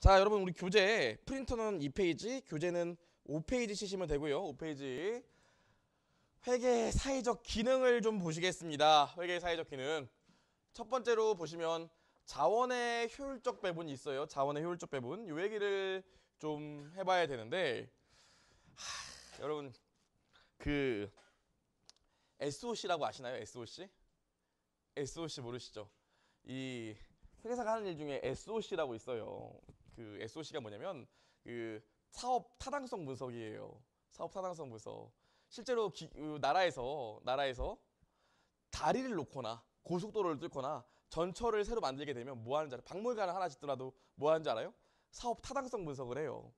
자, 여러분 우리 교재 프린터는 2페이지, 교재는 5페이지 치시면 되고요. 5페이지 회계 사회적 기능을 좀 보시겠습니다. 회계 사회적 기능. 첫 번째로 보시면 자원의 효율적 배분이 있어요. 자원의 효율적 배분. 이 얘기를 좀 해봐야 되는데 여러분 그 SOC라고 아시나요? SOC? SOC 모르시죠? 이 회계사가 하는 일 중에 SOC라고 있어요. 그 SOC가 뭐냐면 그 사업 타당성 분석이에요. 사업 타당성 분석. 실제로 나라에서 다리를 놓거나 고속도로를 뚫거나 전철을 새로 만들게 되면 뭐 하는지 알아요? 박물관을 하나 짓더라도 뭐 하는지 알아요? 사업 타당성 분석을 해요.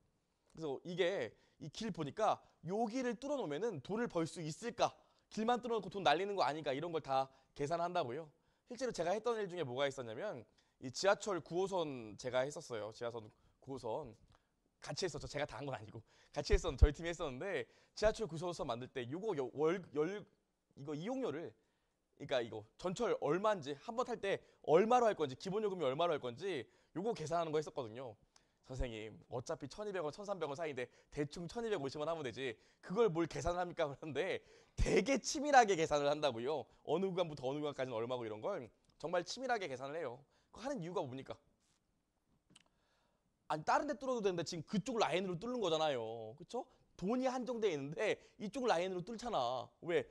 그래서 이게 이 길 보니까 요 길을 뚫어 놓으면은 돈을 벌 수 있을까? 길만 뚫어 놓고 돈 날리는 거 아닌가? 이런 걸 다 계산한다고요. 실제로 제가 했던 일 중에 뭐가 있었냐면 이 지하철 9호선 제가 했었어요. 지하철 9호선 같이 했었죠. 제가 다 한 건 아니고 같이 했었는데 저희 팀이 했었는데 지하철 9호선 만들 때 이거 이용료를 그러니까 이거 전철 얼마인지 한 번 탈 때 얼마로 할 건지 기본 요금이 얼마로 할 건지 요거 계산하는 거 했었거든요. 선생님 어차피 1200원 1300원 사이인데 대충 1250원 하면 되지 그걸 뭘 계산을 합니까? 그런데 되게 치밀하게 계산을 한다고요. 어느 구간부터 어느 구간까지는 얼마고 이런 걸 정말 치밀하게 계산을 해요. 하는 이유가 뭡니까? 아니 다른 데 뚫어도 되는데 지금 그쪽 라인으로 뚫는 거잖아요. 그쵸? 돈이 한정돼 있는데 이쪽 라인으로 뚫잖아. 왜?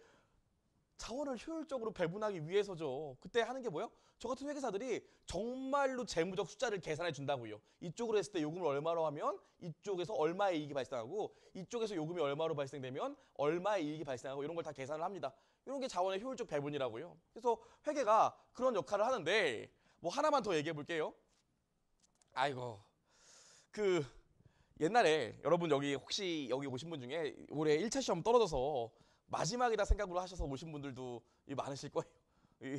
자원을 효율적으로 배분하기 위해서죠. 그때 하는 게 뭐예요? 저 같은 회계사들이 정말로 재무적 숫자를 계산해 준다고요. 이쪽으로 했을 때 요금을 얼마로 하면 이쪽에서 얼마의 이익이 발생하고 이쪽에서 요금이 얼마로 발생되면 얼마의 이익이 발생하고 이런 걸 다 계산을 합니다. 이런 게 자원의 효율적 배분이라고요. 그래서 회계가 그런 역할을 하는데 뭐 하나만 더 얘기해 볼게요. 아이고 그 옛날에 여러분 여기 혹시 여기 오신 분 중에 올해 1차 시험 떨어져서 마지막이다 생각으로 하셔서 오신 분들도 많으실 거예요.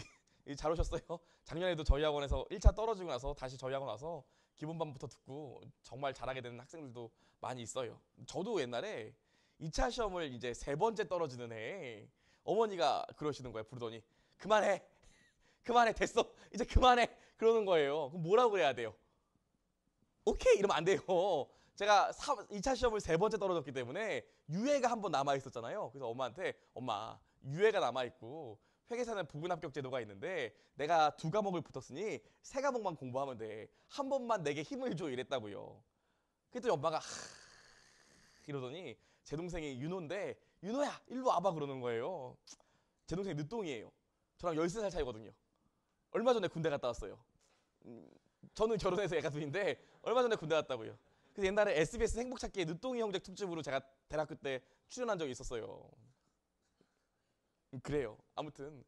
잘 오셨어요. 작년에도 저희 학원에서 1차 떨어지고 나서 다시 저희 학원 와서 기본반부터 듣고 정말 잘하게 되는 학생들도 많이 있어요. 저도 옛날에 2차 시험을 이제 세 번째 떨어지는 해 어머니가 그러시는 거예요. 부르더니 그만해. 그만해. 됐어. 이제 그만해. 그러는 거예요. 그럼 뭐라고 그래야 돼요? 오케이 이러면 안 돼요. 제가 2차 시험을 세 번째 떨어졌기 때문에 유예가 한 번 남아 있었잖아요. 그래서 엄마한테 엄마 유예가 남아 있고 회계사는 부분 합격 제도가 있는데 내가 두 과목을 붙었으니 세 과목만 공부하면 돼. 한 번만 내게 힘을 줘 이랬다고요. 그랬더니 엄마가 이러더니 제 동생이 윤호인데 윤호야 일로 와봐 그러는 거예요. 제 동생이 늦둥이에요. 저랑 13살 차이거든요. 얼마 전에 군대 갔다 왔어요. 저는 결혼해서 애가 둘인데 얼마 전에 군대 갔다고요. 그래서 옛날에 SBS 행복찾기의 늦둥이 형제 특집으로 제가 대학교 때 출연한 적이 있었어요. 그래요. 아무튼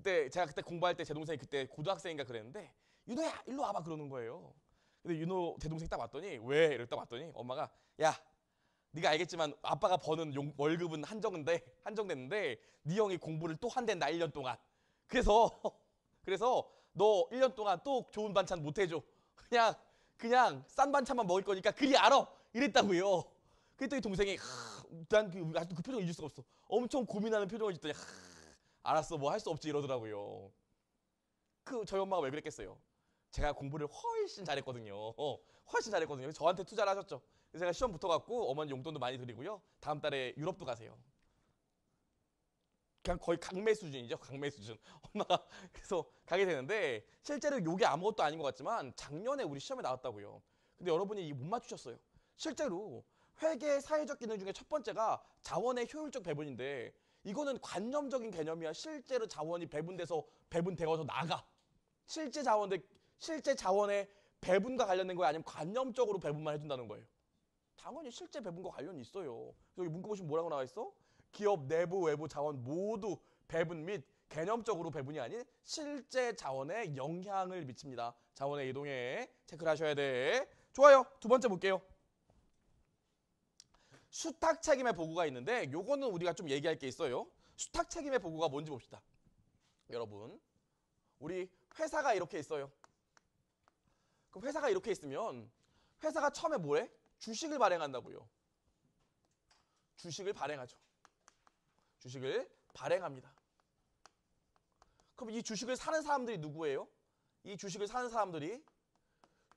제가 그때 공부할 때 제 동생이 그때 고등학생인가 그랬는데 윤호야 일로 와봐 그러는 거예요. 근데 윤호 제 동생 딱 왔더니 왜? 이렇게 딱 왔더니 엄마가 야 네가 알겠지만 아빠가 버는 월급은 한정됐는데 네 형이 공부를 또 한댄다 1년 동안. 그래서 그래서 너 1년 동안 또 좋은 반찬 못 해줘. 그냥 싼 반찬만 먹을 거니까 그리 알아. 이랬다고요. 그랬더니 동생이 난 아직도 그 표정 잊을 수가 없어. 엄청 고민하는 표정을 짓더니 알았어 뭐 할 수 없지 이러더라고요. 저희 엄마가 왜 그랬겠어요? 제가 공부를 훨씬 잘했거든요. 훨씬 잘했거든요. 저한테 투자를 하셨죠. 그래서 제가 시험 붙어갖고 어머니 용돈도 많이 드리고요. 다음 달에 유럽도 가세요. 그냥 거의 강매 수준이죠. 강매 수준. 엄마가 그래서 가게 되는데 실제로 이게 아무것도 아닌 것 같지만 작년에 우리 시험에 나왔다고요. 근데 여러분이 이못 맞추셨어요. 실제로 회계 사회적 기능 중에 첫 번째가 자원의 효율적 배분인데 이거는 관념적인 개념이야. 실제로 자원이 배분되어서 나가. 실제 자원의 배분과 관련된 거야 아니면 관념적으로 배분만 해준다는 거예요. 당연히 실제 배분과 관련이 있어요. 여기 문구 보시면 뭐라고 나와 있어? 기업 내부 외부 자원 모두 배분 및 개념적으로 배분이 아닌 실제 자원에 영향을 미칩니다. 자원의 이동에 체크를 하셔야 돼. 좋아요. 두 번째 볼게요. 수탁 책임의 보고가 있는데 요거는 우리가 좀 얘기할 게 있어요. 수탁 책임의 보고가 뭔지 봅시다. 여러분 우리 회사가 이렇게 있어요. 그럼 회사가 이렇게 있으면 회사가 처음에 뭐해? 주식을 발행한다고요. 주식을 발행하죠. 주식을 발행합니다. 그럼 이 주식을 사는 사람들이 누구예요? 이 주식을 사는 사람들이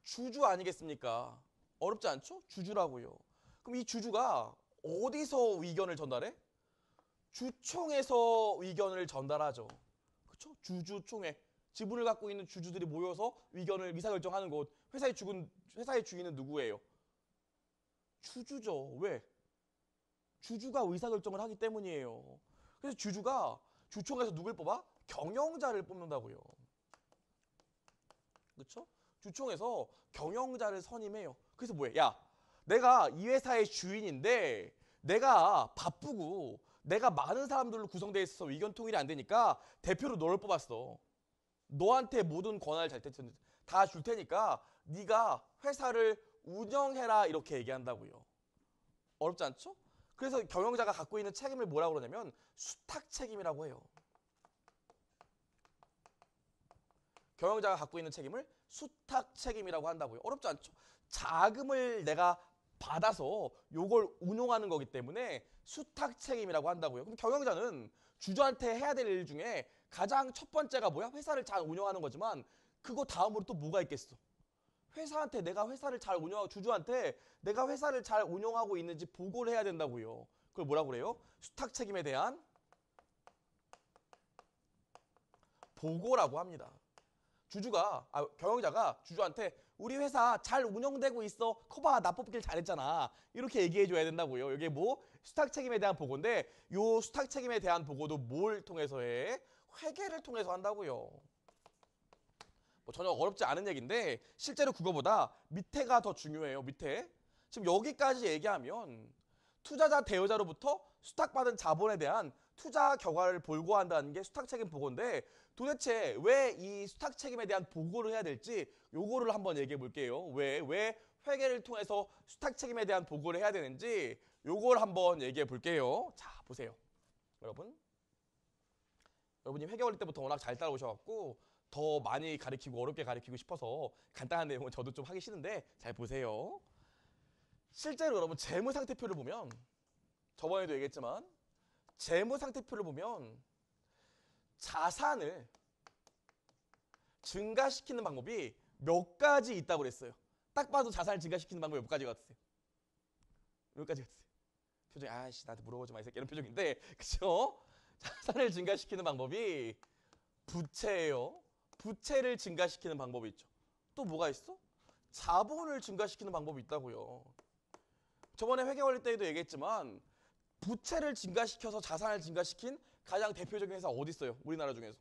주주 아니겠습니까? 어렵지 않죠? 주주라고요. 그럼 이 주주가 어디서 의견을 전달해? 주총에서 의견을 전달하죠. 그렇죠? 주주총회. 지분을 갖고 있는 주주들이 모여서 의사결정하는 곳. 회사의 주인은 누구예요? 주주죠. 왜? 주주가 의사결정을 하기 때문이에요. 그래서 주주가 주총에서 누굴 뽑아? 경영자를 뽑는다고요. 그렇죠? 주총에서 경영자를 선임해요. 그래서 뭐해? 야, 내가 이 회사의 주인인데 내가 바쁘고 내가 많은 사람들로 구성되어 있어서 의견 통일이 안 되니까 대표로 너를 뽑았어. 너한테 모든 권한을 다 줄 테니까 네가 회사를 운영해라 이렇게 얘기한다고요. 어렵지 않죠? 그래서 경영자가 갖고 있는 책임을 뭐라고 그러냐면 수탁 책임이라고 해요. 경영자가 갖고 있는 책임을 수탁 책임이라고 한다고요. 어렵지 않죠? 자금을 내가 받아서 요걸 운용하는 거기 때문에 수탁 책임이라고 한다고요. 그럼 경영자는 주주한테 해야 될 일 중에 가장 첫 번째가 뭐야? 회사를 잘 운영하는 거지만 그거 다음으로 또 뭐가 있겠어? 내가 회사를 잘 운영하고 주주한테 내가 회사를 잘 운영하고 있는지 보고를 해야 된다고요. 그걸 뭐라고 그래요? 수탁 책임에 대한 보고라고 합니다. 경영자가 주주한테 우리 회사 잘 운영되고 있어. 커봐, 나 뽑길 잘했잖아. 이렇게 얘기해줘야 된다고요. 이게 뭐? 수탁 책임에 대한 보고인데 요 수탁 책임에 대한 보고도 뭘 통해서 해? 회계를 통해서 한다고요. 뭐 전혀 어렵지 않은 얘기인데 실제로 그거보다 밑에가 더 중요해요. 밑에. 지금 여기까지 얘기하면 투자자 대여자로부터 수탁받은 자본에 대한 투자 결과를 보고한다는 게 수탁 책임 보고인데 도대체 왜 이 수탁 책임에 대한 보고를 해야 될지 요거를 한번 얘기해 볼게요. 왜 회계를 통해서 수탁 책임에 대한 보고를 해야 되는지 요걸 한번 얘기해 볼게요. 자, 보세요. 여러분이 회계 원리 때부터 워낙 잘 따라오셔갖고 더 많이 가르치고 어렵게 가르치고 싶어서 간단한 내용은 저도 좀 하기 싫은데 잘 보세요. 실제로 여러분 재무상태표를 보면 저번에도 얘기했지만 재무상태표를 보면 자산을 증가시키는 방법이 몇 가지 있다고 그랬어요. 딱 봐도 자산을 증가시키는 방법이 몇 가지 같으세요? 몇 가지 같으세요? 표정이 아이씨 나한테 물어보지 마 이 새끼 이런 표정인데 그쵸? 자산을 증가시키는 방법이 부채예요. 부채를 증가시키는 방법이 있죠. 또 뭐가 있어? 자본을 증가시키는 방법이 있다고요. 저번에 회계원리 때에도 얘기했지만 부채를 증가시켜서 자산을 증가시킨 가장 대표적인 회사 어디 있어요? 우리나라 중에서.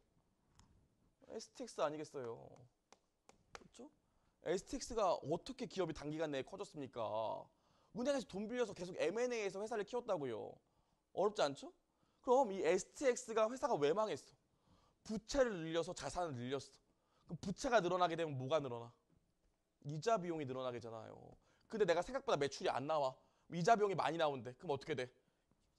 STX 아니겠어요. 그렇죠? STX가 어떻게 기업이 단기간 내에 커졌습니까? 은행에서 돈 빌려서 계속 M&A에서 회사를 키웠다고요. 어렵지 않죠? 그럼 이 STX가 회사가 왜 망했어? 부채를 늘려서 자산을 늘렸어. 그럼 부채가 늘어나게 되면 뭐가 늘어나? 이자 비용이 늘어나게 되잖아요. 근데 내가 생각보다 매출이 안 나와. 이자 비용이 많이 나오는데 그럼 어떻게 돼?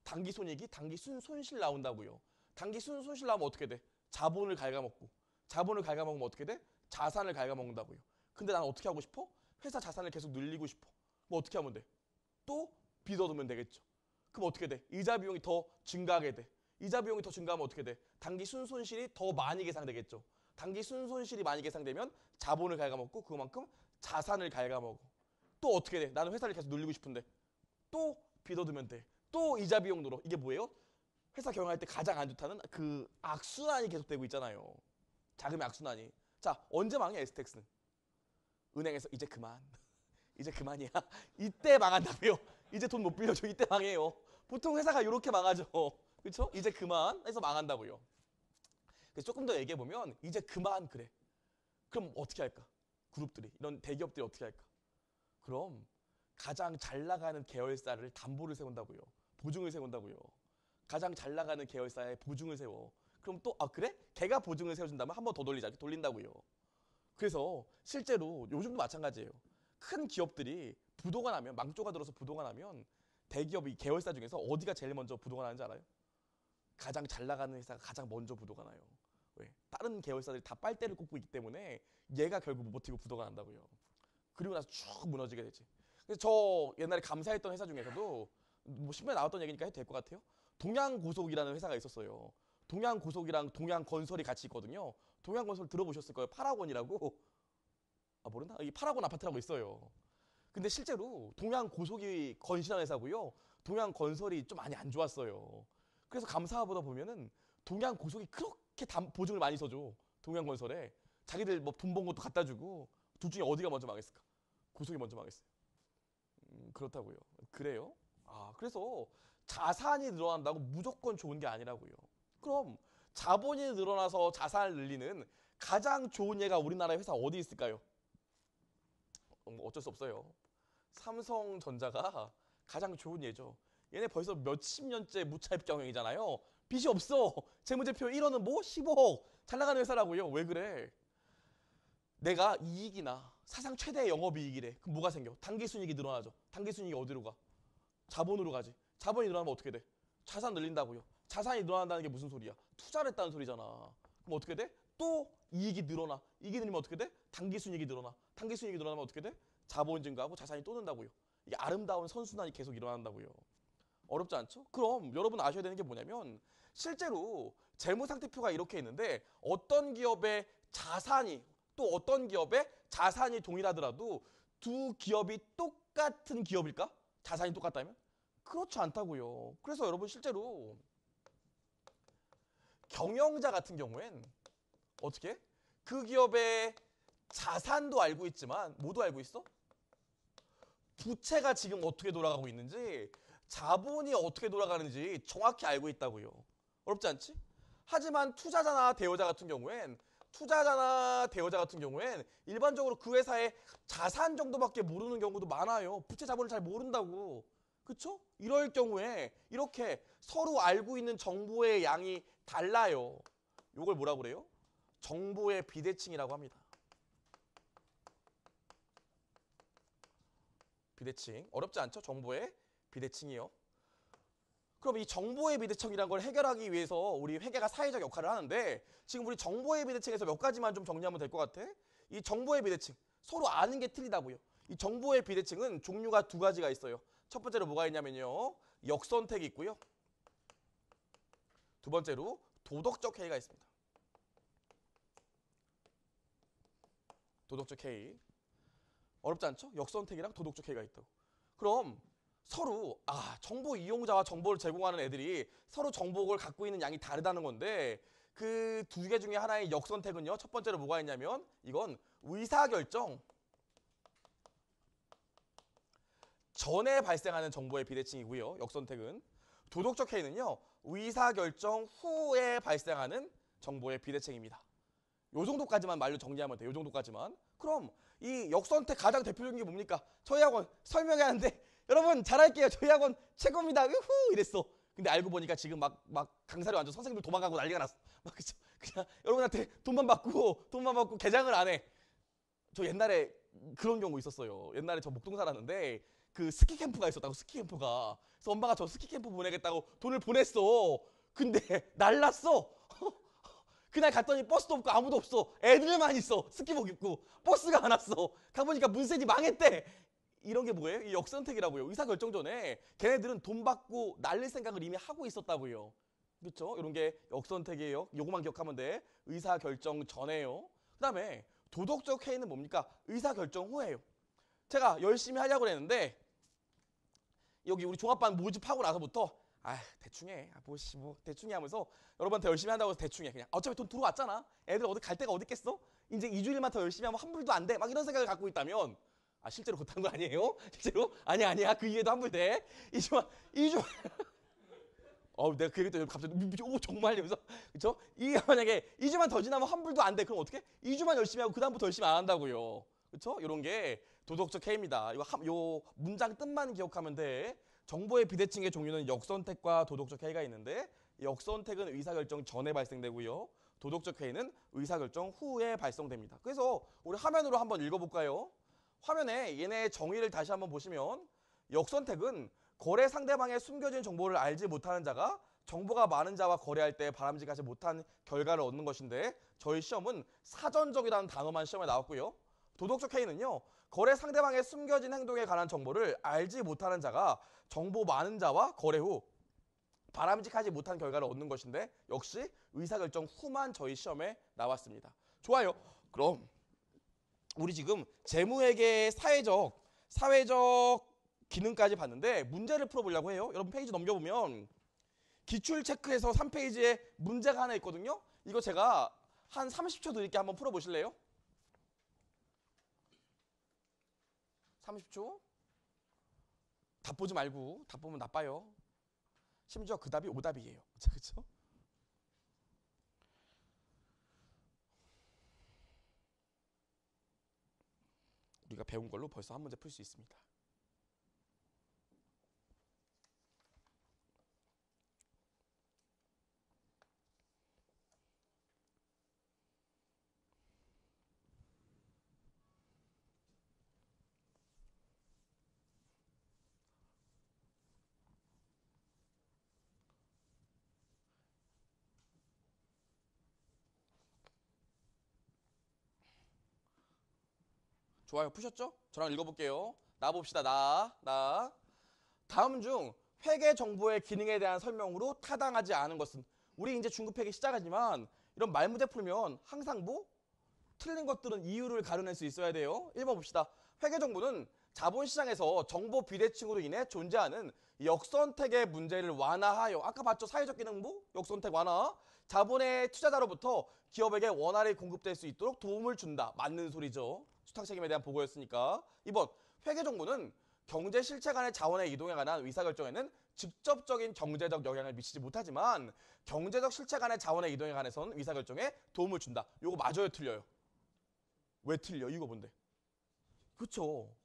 단기 손익이 단기 순손실 나온다고요. 단기 순손실 나오면 어떻게 돼? 자본을 갉아먹고. 자본을 갉아먹으면 어떻게 돼? 자산을 갉아먹는다고요. 근데 나는 어떻게 하고 싶어? 회사 자산을 계속 늘리고 싶어. 뭐 어떻게 하면 돼? 또 빚 얻으면 되겠죠. 그럼 어떻게 돼? 이자 비용이 더 증가하게 돼. 이자 비용이 더 증가하면 어떻게 돼? 단기 순손실이 더 많이 계상되겠죠. 단기 순손실이 많이 계상되면 자본을 갉아먹고 그만큼 자산을 갉아먹어. 또 어떻게 돼? 나는 회사를 계속 늘리고 싶은데 또 빚 얻으면 돼. 또 이자 비용 늘어. 이게 뭐예요? 회사 경영할 때 가장 안 좋다는 그 악순환이 계속되고 있잖아요. 자금의 악순환이. 자, 언제 망해 STX는? 은행에서 이제 그만. 이제 그만이야. 이때 망한다고요. 이제 돈 못 빌려줘. 이때 망해요. 보통 회사가 이렇게 망하죠. 그렇죠? 이제 그만 해서 망한다고요. 그래서 조금 더 얘기해 보면 이제 그만 그래. 그럼 어떻게 할까? 그룹들이 이런 대기업들이 어떻게 할까? 그럼 가장 잘 나가는 계열사를 담보를 세운다고요. 보증을 세운다고요. 가장 잘 나가는 계열사에 보증을 세워. 그럼 또 그래? 걔가 보증을 세워준다면 한 번 더 돌리자. 돌린다고요. 그래서 실제로 요즘도 마찬가지예요. 큰 기업들이 부도가 나면 망조가 들어서 부도가 나면 대기업이 계열사 중에서 어디가 제일 먼저 부도가 나는지 알아요? 가장 잘 나가는 회사가 가장 먼저 부도가 나요. 왜? 다른 계열사들이 다 빨대를 꽂고 있기 때문에 얘가 결국 못 버티고 부도가 난다고요. 그리고 나서 쭉 무너지게 되지. 그래서 저 옛날에 감사했던 회사 중에서도 뭐 신문에 나왔던 얘기니까 해도 될 것 같아요. 동양고속이라는 회사가 있었어요. 동양고속이랑 동양건설이 같이 있거든요. 동양건설 들어보셨을 거예요. 파라곤이라고. 모르나? 이 파라곤 아파트라고 있어요. 근데 실제로 동양고속이 건실한 회사고요. 동양건설이 좀 많이 안 좋았어요. 그래서 감사보다 보면은 동양고속이 그렇게 보증을 많이 서줘. 동양건설에. 자기들 뭐 돈 번 것도 갖다 주고. 둘 중에 어디가 먼저 망했을까? 고속이 먼저 망했어요. 그렇다고요. 그래요? 아, 그래서 자산이 늘어난다고 무조건 좋은 게 아니라고요. 그럼 자본이 늘어나서 자산을 늘리는 가장 좋은 예가 우리나라 회사 어디 있을까요? 어쩔 수 없어요. 삼성전자가 가장 좋은 예죠. 얘네 벌써 몇십 년째 무차입 경영이잖아요. 빚이 없어. 재무제표 1호는 뭐 15억. 잘 나가는 회사라고요. 왜 그래? 내가 이익이나 사상 최대의 영업이익이래. 그럼 뭐가 생겨? 당기순이익이 늘어나죠. 당기순이익이 어디로 가? 자본으로 가지. 자본이 늘어나면 어떻게 돼? 자산 늘린다고요. 자산이 늘어난다는 게 무슨 소리야? 투자를 했다는 소리잖아. 그럼 어떻게 돼? 또 이익이 늘어나. 이익이 늘면 어떻게 돼? 당기순이익이 늘어나. 당기순이익이 늘어나면 어떻게 돼? 자본 증가하고 자산이 또 는다고요. 이게 아름다운 선순환이 계속 일어난다고요. 어렵지 않죠? 그럼 여러분 아셔야 되는 게 뭐냐면 실제로 재무상태표가 이렇게 있는데 어떤 기업의 자산이 또 어떤 기업의 자산이 동일하더라도 두 기업이 똑같은 기업일까? 자산이 똑같다면? 그렇지 않다고요. 그래서 여러분 실제로 경영자 같은 경우엔 어떻게? 그 기업의 자산도 알고 있지만 뭐도 알고 있어? 부채가 지금 어떻게 돌아가고 있는지 자본이 어떻게 돌아가는지 정확히 알고 있다고요. 어렵지 않지? 하지만 투자자나 대여자 같은 경우엔 일반적으로 그 회사의 자산 정도밖에 모르는 경우도 많아요. 부채 자본을 잘 모른다고. 그쵸? 이럴 경우에 이렇게 서로 알고 있는 정보의 양이 달라요. 이걸 뭐라고 그래요? 정보의 비대칭이라고 합니다. 비대칭. 어렵지 않죠? 정보의 비대칭이요. 그럼 이 정보의 비대칭이라는 걸 해결하기 위해서 우리 회계가 사회적 역할을 하는데 지금 우리 정보의 비대칭에서 몇 가지만 좀 정리하면 될 것 같아. 이 정보의 비대칭. 서로 아는 게 틀리다고요. 이 정보의 비대칭은 종류가 두 가지가 있어요. 첫 번째로 뭐가 있냐면요. 역선택이 있고요. 두 번째로 도덕적 해이가 있습니다. 도덕적 해이. 어렵지 않죠? 역선택이랑 도덕적 해이가 있다고. 그럼 서로 정보 이용자와 정보를 제공하는 애들이 서로 정보를 갖고 있는 양이 다르다는 건데 그 두 개 중에 하나의 역선택은요. 첫 번째로 뭐가 있냐면 이건 의사결정 전에 발생하는 정보의 비대칭이고요. 역선택은. 도덕적 해이는요. 의사결정 후에 발생하는 정보의 비대칭입니다. 요 정도까지만 말로 정리하면 돼요. 요 정도까지만. 그럼 이 역선택 가장 대표적인 게 뭡니까? 저희 학원 설명해야 하는데 여러분 잘할게요. 저희 학원 최고입니다. 우후 이랬어. 근데 알고 보니까 지금 막 강사로 앉아 선생님들 도망가고 난리가 났어. 막 그냥 여러분한테 돈만 받고 개장을 안 해. 저 옛날에 그런 경우 있었어요. 옛날에 저 목동 살았는데 그 스키 캠프가 있었다고 스키 캠프가. 그래서 엄마가 저 스키 캠프 보내겠다고 돈을 보냈어. 근데 날랐어. 그날 갔더니 버스도 없고 아무도 없어. 애들만 있어. 스키복 입고. 버스가 안 왔어. 가보니까 문센이 망했대. 이런 게 뭐예요? 이 역선택이라고요. 의사결정 전에 걔네들은 돈 받고 날릴 생각을 이미 하고 있었다고요. 그렇죠? 이런 게 역선택이에요. 요거만 기억하면 돼. 의사결정 전에요. 그 다음에 도덕적 해이는 뭡니까? 의사결정 후에요. 제가 열심히 하려고 했는데 여기 우리 종합반 모집하고 나서부터 대충 해. 뭐 대충 해 하면서 여러분한테 열심히 한다고 해서 대충 해. 그냥 어차피 돈 들어왔잖아. 애들 어디 갈 데가 어디 있겠어? 이제 2주일만 더 열심히 하면 환불도 안 돼. 막 이런 생각을 갖고 있다면 실제로 그렇다는 거 아니에요? 실제로? 아니야. 그 이해도 환불돼. 2주만 내가 그 얘기 또 갑자기 정말 이러면서 그쵸? 이게 만약에 2주만 더 지나면 환불도 안 돼. 그럼 어떻게? 2주만 열심히 하고 그 다음부터 열심히 안 한다고요. 그쵸? 이런 게 도덕적 해이입니다. 요 문장 뜻만 기억하면 돼. 정보의 비대칭의 종류는 역선택과 도덕적 해이가 있는데 역선택은 의사결정 전에 발생되고요. 도덕적 해이는 의사결정 후에 발생됩니다. 그래서 우리 화면으로 한번 읽어볼까요? 화면에 얘네의 정의를 다시 한번 보시면 역선택은 거래 상대방의 숨겨진 정보를 알지 못하는 자가 정보가 많은 자와 거래할 때 바람직하지 못한 결과를 얻는 것인데 저희 시험은 사전적이라는 단어만 시험에 나왔고요. 도덕적 해이는요. 거래 상대방의 숨겨진 행동에 관한 정보를 알지 못하는 자가 정보 많은 자와 거래 후 바람직하지 못한 결과를 얻는 것인데 역시 의사결정 후만 저희 시험에 나왔습니다. 좋아요. 그럼 우리 지금 재무회계의 사회적 기능까지 봤는데 문제를 풀어보려고 해요. 여러분 페이지 넘겨보면 기출 체크에서 3페이지에 문제가 하나 있거든요. 이거 제가 한 30초 드릴게 한번 풀어보실래요? 30초. 답 보지 말고. 답 보면 나빠요. 심지어 그 답이 오답이에요. 그렇죠? 우리가 배운 걸로 벌써 한 문제 풀 수 있습니다. 좋아요. 푸셨죠? 저랑 읽어볼게요. 나 봅시다. 나. 다음 중 회계 정보의 기능에 대한 설명으로 타당하지 않은 것은, 우리 이제 중급회계 시작하지만 이런 말문제 풀면 항상 뭐 틀린 것들은 이유를 가려낼 수 있어야 돼요. 1번 봅시다. 회계 정보는 자본시장에서 정보 비대칭으로 인해 존재하는 역선택의 문제를 완화하여, 아까 봤죠? 사회적 기능부 역선택 완화. 자본의 투자자로부터 기업에게 원활히 공급될 수 있도록 도움을 준다. 맞는 소리죠. 수탁 책임에 대한 보고였으니까. 2번 회계 정보는 경제 실체 간의 자원의 이동에 관한 의사결정에는 직접적인 경제적 영향을 미치지 못하지만 경제적 실체 간의 자원의 이동에 관해서는 의사결정에 도움을 준다. 요거 맞아요, 틀려요? 왜 틀려? 이거 뭔데? 그쵸?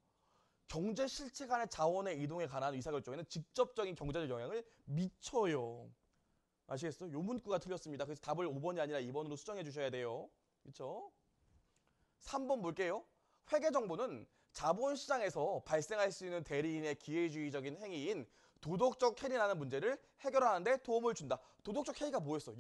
경제 실체 간의 자원의 이동에 관한 의사결정에는 직접적인 경제적 영향을 미쳐요. 아시겠어요? 요 문구가 틀렸습니다. 그래서 답을 5번이 아니라 2번으로 수정해 주셔야 돼요. 그쵸? 3번 볼게요. 회계 정보는 자본시장에서 발생할 수 있는 대리인의 기회주의적인 행위인 도덕적 해이라는 문제를 해결하는 데 도움을 준다. 도덕적 해이가 뭐였어?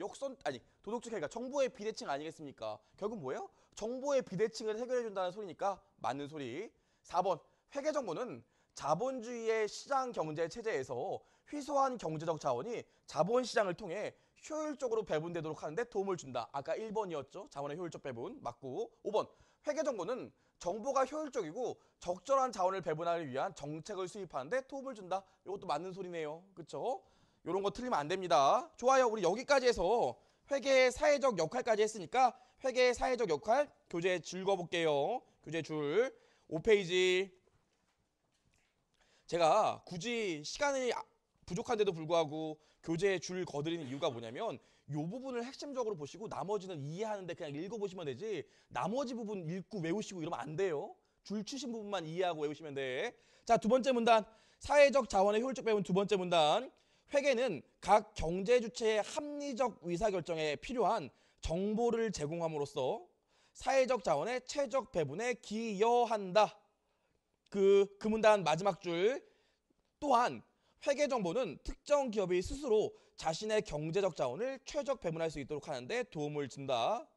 도덕적 해이가 정보의 비대칭 아니겠습니까? 결국 뭐예요? 정보의 비대칭을 해결해 준다는 소리니까 맞는 소리. 4번 회계 정보는 자본주의의 시장 경제 체제에서 희소한 경제적 자원이 자본시장을 통해 효율적으로 배분되도록 하는데 도움을 준다. 아까 1번이었죠. 자원의 효율적 배분. 맞고. 5번 회계 정보는 정보가 효율적이고 적절한 자원을 배분하기 위한 정책을 수립하는데 도움을 준다. 이것도 맞는 소리네요. 그쵸? 이런 거 틀리면 안 됩니다. 좋아요. 우리 여기까지 해서 회계의 사회적 역할까지 했으니까 회계의 사회적 역할 교재 읽어볼게요. 교재 줄 5페이지. 제가 굳이 시간이 부족한데도 불구하고 교재에 줄 거드리는 이유가 뭐냐면 이 부분을 핵심적으로 보시고 나머지는 이해하는데 그냥 읽어보시면 되지, 나머지 부분 읽고 외우시고 이러면 안 돼요. 줄 치신 부분만 이해하고 외우시면 돼. 자, 두 번째 문단. 사회적 자원의 효율적 배분 두 번째 문단. 회계는 각 경제 주체의 합리적 의사결정에 필요한 정보를 제공함으로써 사회적 자원의 최적 배분에 기여한다. 그 문단 마지막 줄. 또한 회계 정보는 특정 기업이 스스로 자신의 경제적 자원을 최적 배분할 수 있도록 하는데 도움을 준다.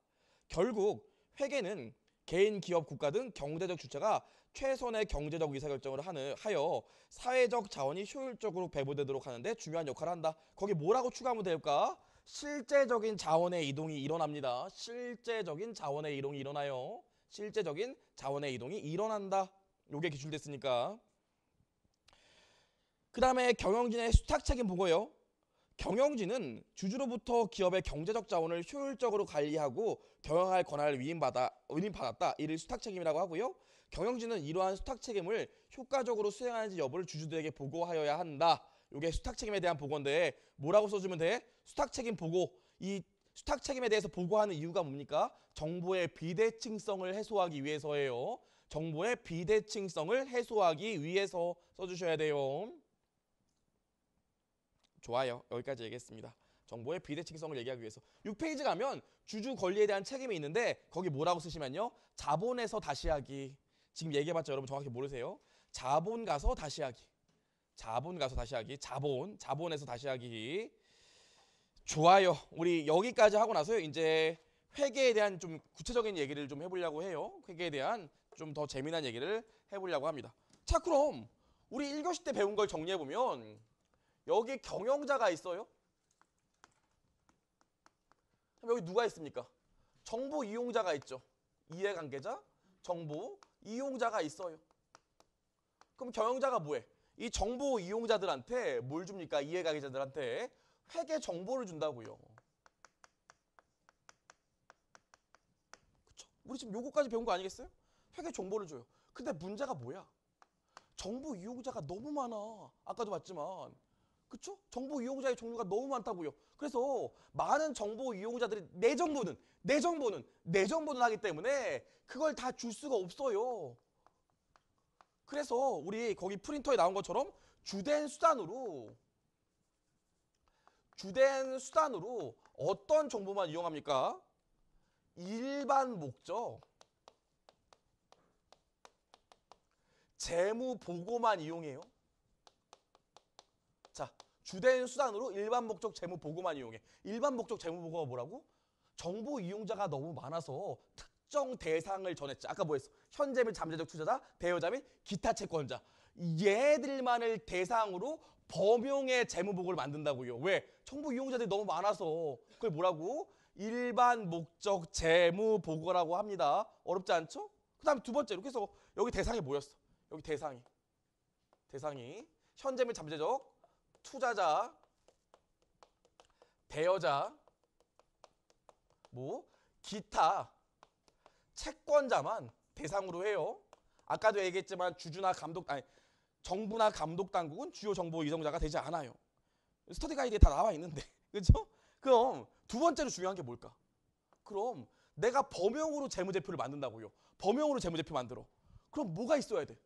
결국 회계는 개인, 기업, 국가 등 경제적 주체가 최선의 경제적 의사결정을 하여 사회적 자원이 효율적으로 배분되도록 하는데 중요한 역할을 한다. 거기 뭐라고 추가하면 될까? 실제적인 자원의 이동이 일어납니다. 실제적인 자원의 이동이 일어나요. 실제적인 자원의 이동이 일어난다. 요게 기출됐으니까. 그 다음에 경영진의 수탁 책임 보고요. 경영진은 주주로부터 기업의 경제적 자원을 효율적으로 관리하고 경영할 권한을 위임받았다. 이를 수탁 책임이라고 하고요. 경영진은 이러한 수탁 책임을 효과적으로 수행하는지 여부를 주주들에게 보고하여야 한다. 이게 수탁 책임에 대한 보고인데 뭐라고 써주면 돼? 수탁 책임 보고. 이 수탁 책임에 대해서 보고하는 이유가 뭡니까? 정보의 비대칭성을 해소하기 위해서예요. 정보의 비대칭성을 해소하기 위해서 써주셔야 돼요. 좋아요. 여기까지 얘기했습니다. 정보의 비대칭성을 얘기하기 위해서. 6페이지 가면 주주 권리에 대한 책임이 있는데 거기 뭐라고 쓰시면요. 자본에서 다시 하기. 지금 얘기해봤자 여러분 정확히 모르세요. 자본 가서 다시 하기. 자본 가서 다시 하기. 자본에서 다시 하기. 좋아요. 우리 여기까지 하고 나서요. 이제 회계에 대한 좀 구체적인 얘기를 좀 해보려고 해요. 회계에 대한 좀 더 재미난 얘기를 해보려고 합니다. 자, 그럼 우리 1교시 때 배운 걸 정리해보면 여기 경영자가 있어요. 그럼 여기 누가 있습니까? 정보 이용자가 있죠. 이해관계자, 정보 이용자가 있어요. 그럼 경영자가 뭐해? 이 정보 이용자들한테 뭘 줍니까? 이해가계자들한테 회계 정보를 준다고요. 그쵸? 우리 지금 요거까지 배운 거 아니겠어요? 회계 정보를 줘요. 근데 문제가 뭐야? 정보 이용자가 너무 많아. 아까도 봤지만. 그쵸? 정보 이용자의 종류가 너무 많다고요. 그래서 많은 정보 이용자들이 내 정보는 하기 때문에 그걸 다 줄 수가 없어요. 그래서 우리 거기 프린터에 나온 것처럼 주된 수단으로 어떤 정보만 이용합니까? 일반 목적 재무 보고만 이용해요. 자, 주된 수단으로 일반 목적 재무 보고만 이용해. 일반 목적 재무 보고가 뭐라고? 정보 이용자가 너무 많아서 특정 대상을 전했지. 아까 뭐 했어? 현재 및 잠재적 투자자, 대여자 및 기타 채권자. 얘들만을 대상으로 범용의 재무 보고를 만든다고요. 왜? 정보 이용자들이 너무 많아서. 그걸 뭐라고? 일반 목적 재무 보고라고 합니다. 어렵지 않죠? 그 다음에 두 번째로. 그래서 여기 대상이 뭐였어? 여기 대상이 현재 및 잠재적 투자자, 대여자, 뭐 기타 채권자만 대상으로 해요. 아까도 얘기했지만 정부나 감독 당국은 주요 정보 이정자가 되지 않아요. 스터디 가이드에 다 나와 있는데, 그렇죠? 그럼 두 번째로 중요한 게 뭘까? 그럼 내가 범용으로 재무제표를 만든다고요. 범용으로 재무제표 만들어. 그럼 뭐가 있어야 돼?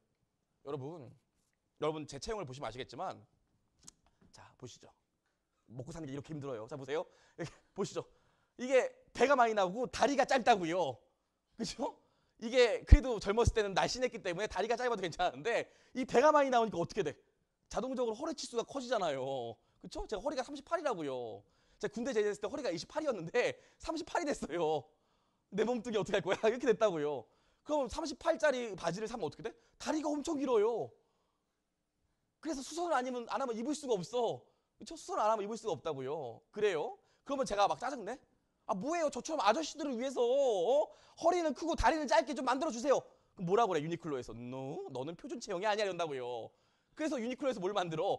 여러분 제 체형을 보시면 아시겠지만, 자 보시죠. 먹고 사는 게 이렇게 힘들어요. 자 보세요. 보시죠. 이게 배가 많이 나오고 다리가 짧다고요. 그죠? 이게 그래도 젊었을 때는 날씬했기 때문에 다리가 짧아도 괜찮은데 이 배가 많이 나오니까 어떻게 돼? 자동적으로 허리 치수가 커지잖아요. 그쵸? 제가 허리가 38이라고요. 제가 군대 제대했을 때 허리가 28이었는데 38이 됐어요. 내 몸뚱이 어떻게 할 거야? 이렇게 됐다고요. 그럼 38짜리 바지를 사면 어떻게 돼? 다리가 엄청 길어요. 그래서 수선을 안 하면 입을 수가 없어. 그쵸? 수선을 안 하면 입을 수가 없다고요. 그래요? 그러면 제가 막 짜증내? 아 뭐예요? 저처럼 아저씨들을 위해서 허리는 크고 다리는 짧게 좀 만들어주세요. 그럼 뭐라고 그래? 유니클로에서 너는 표준 체형이 아니야 이런다고요. 그래서 유니클로에서 뭘 만들어?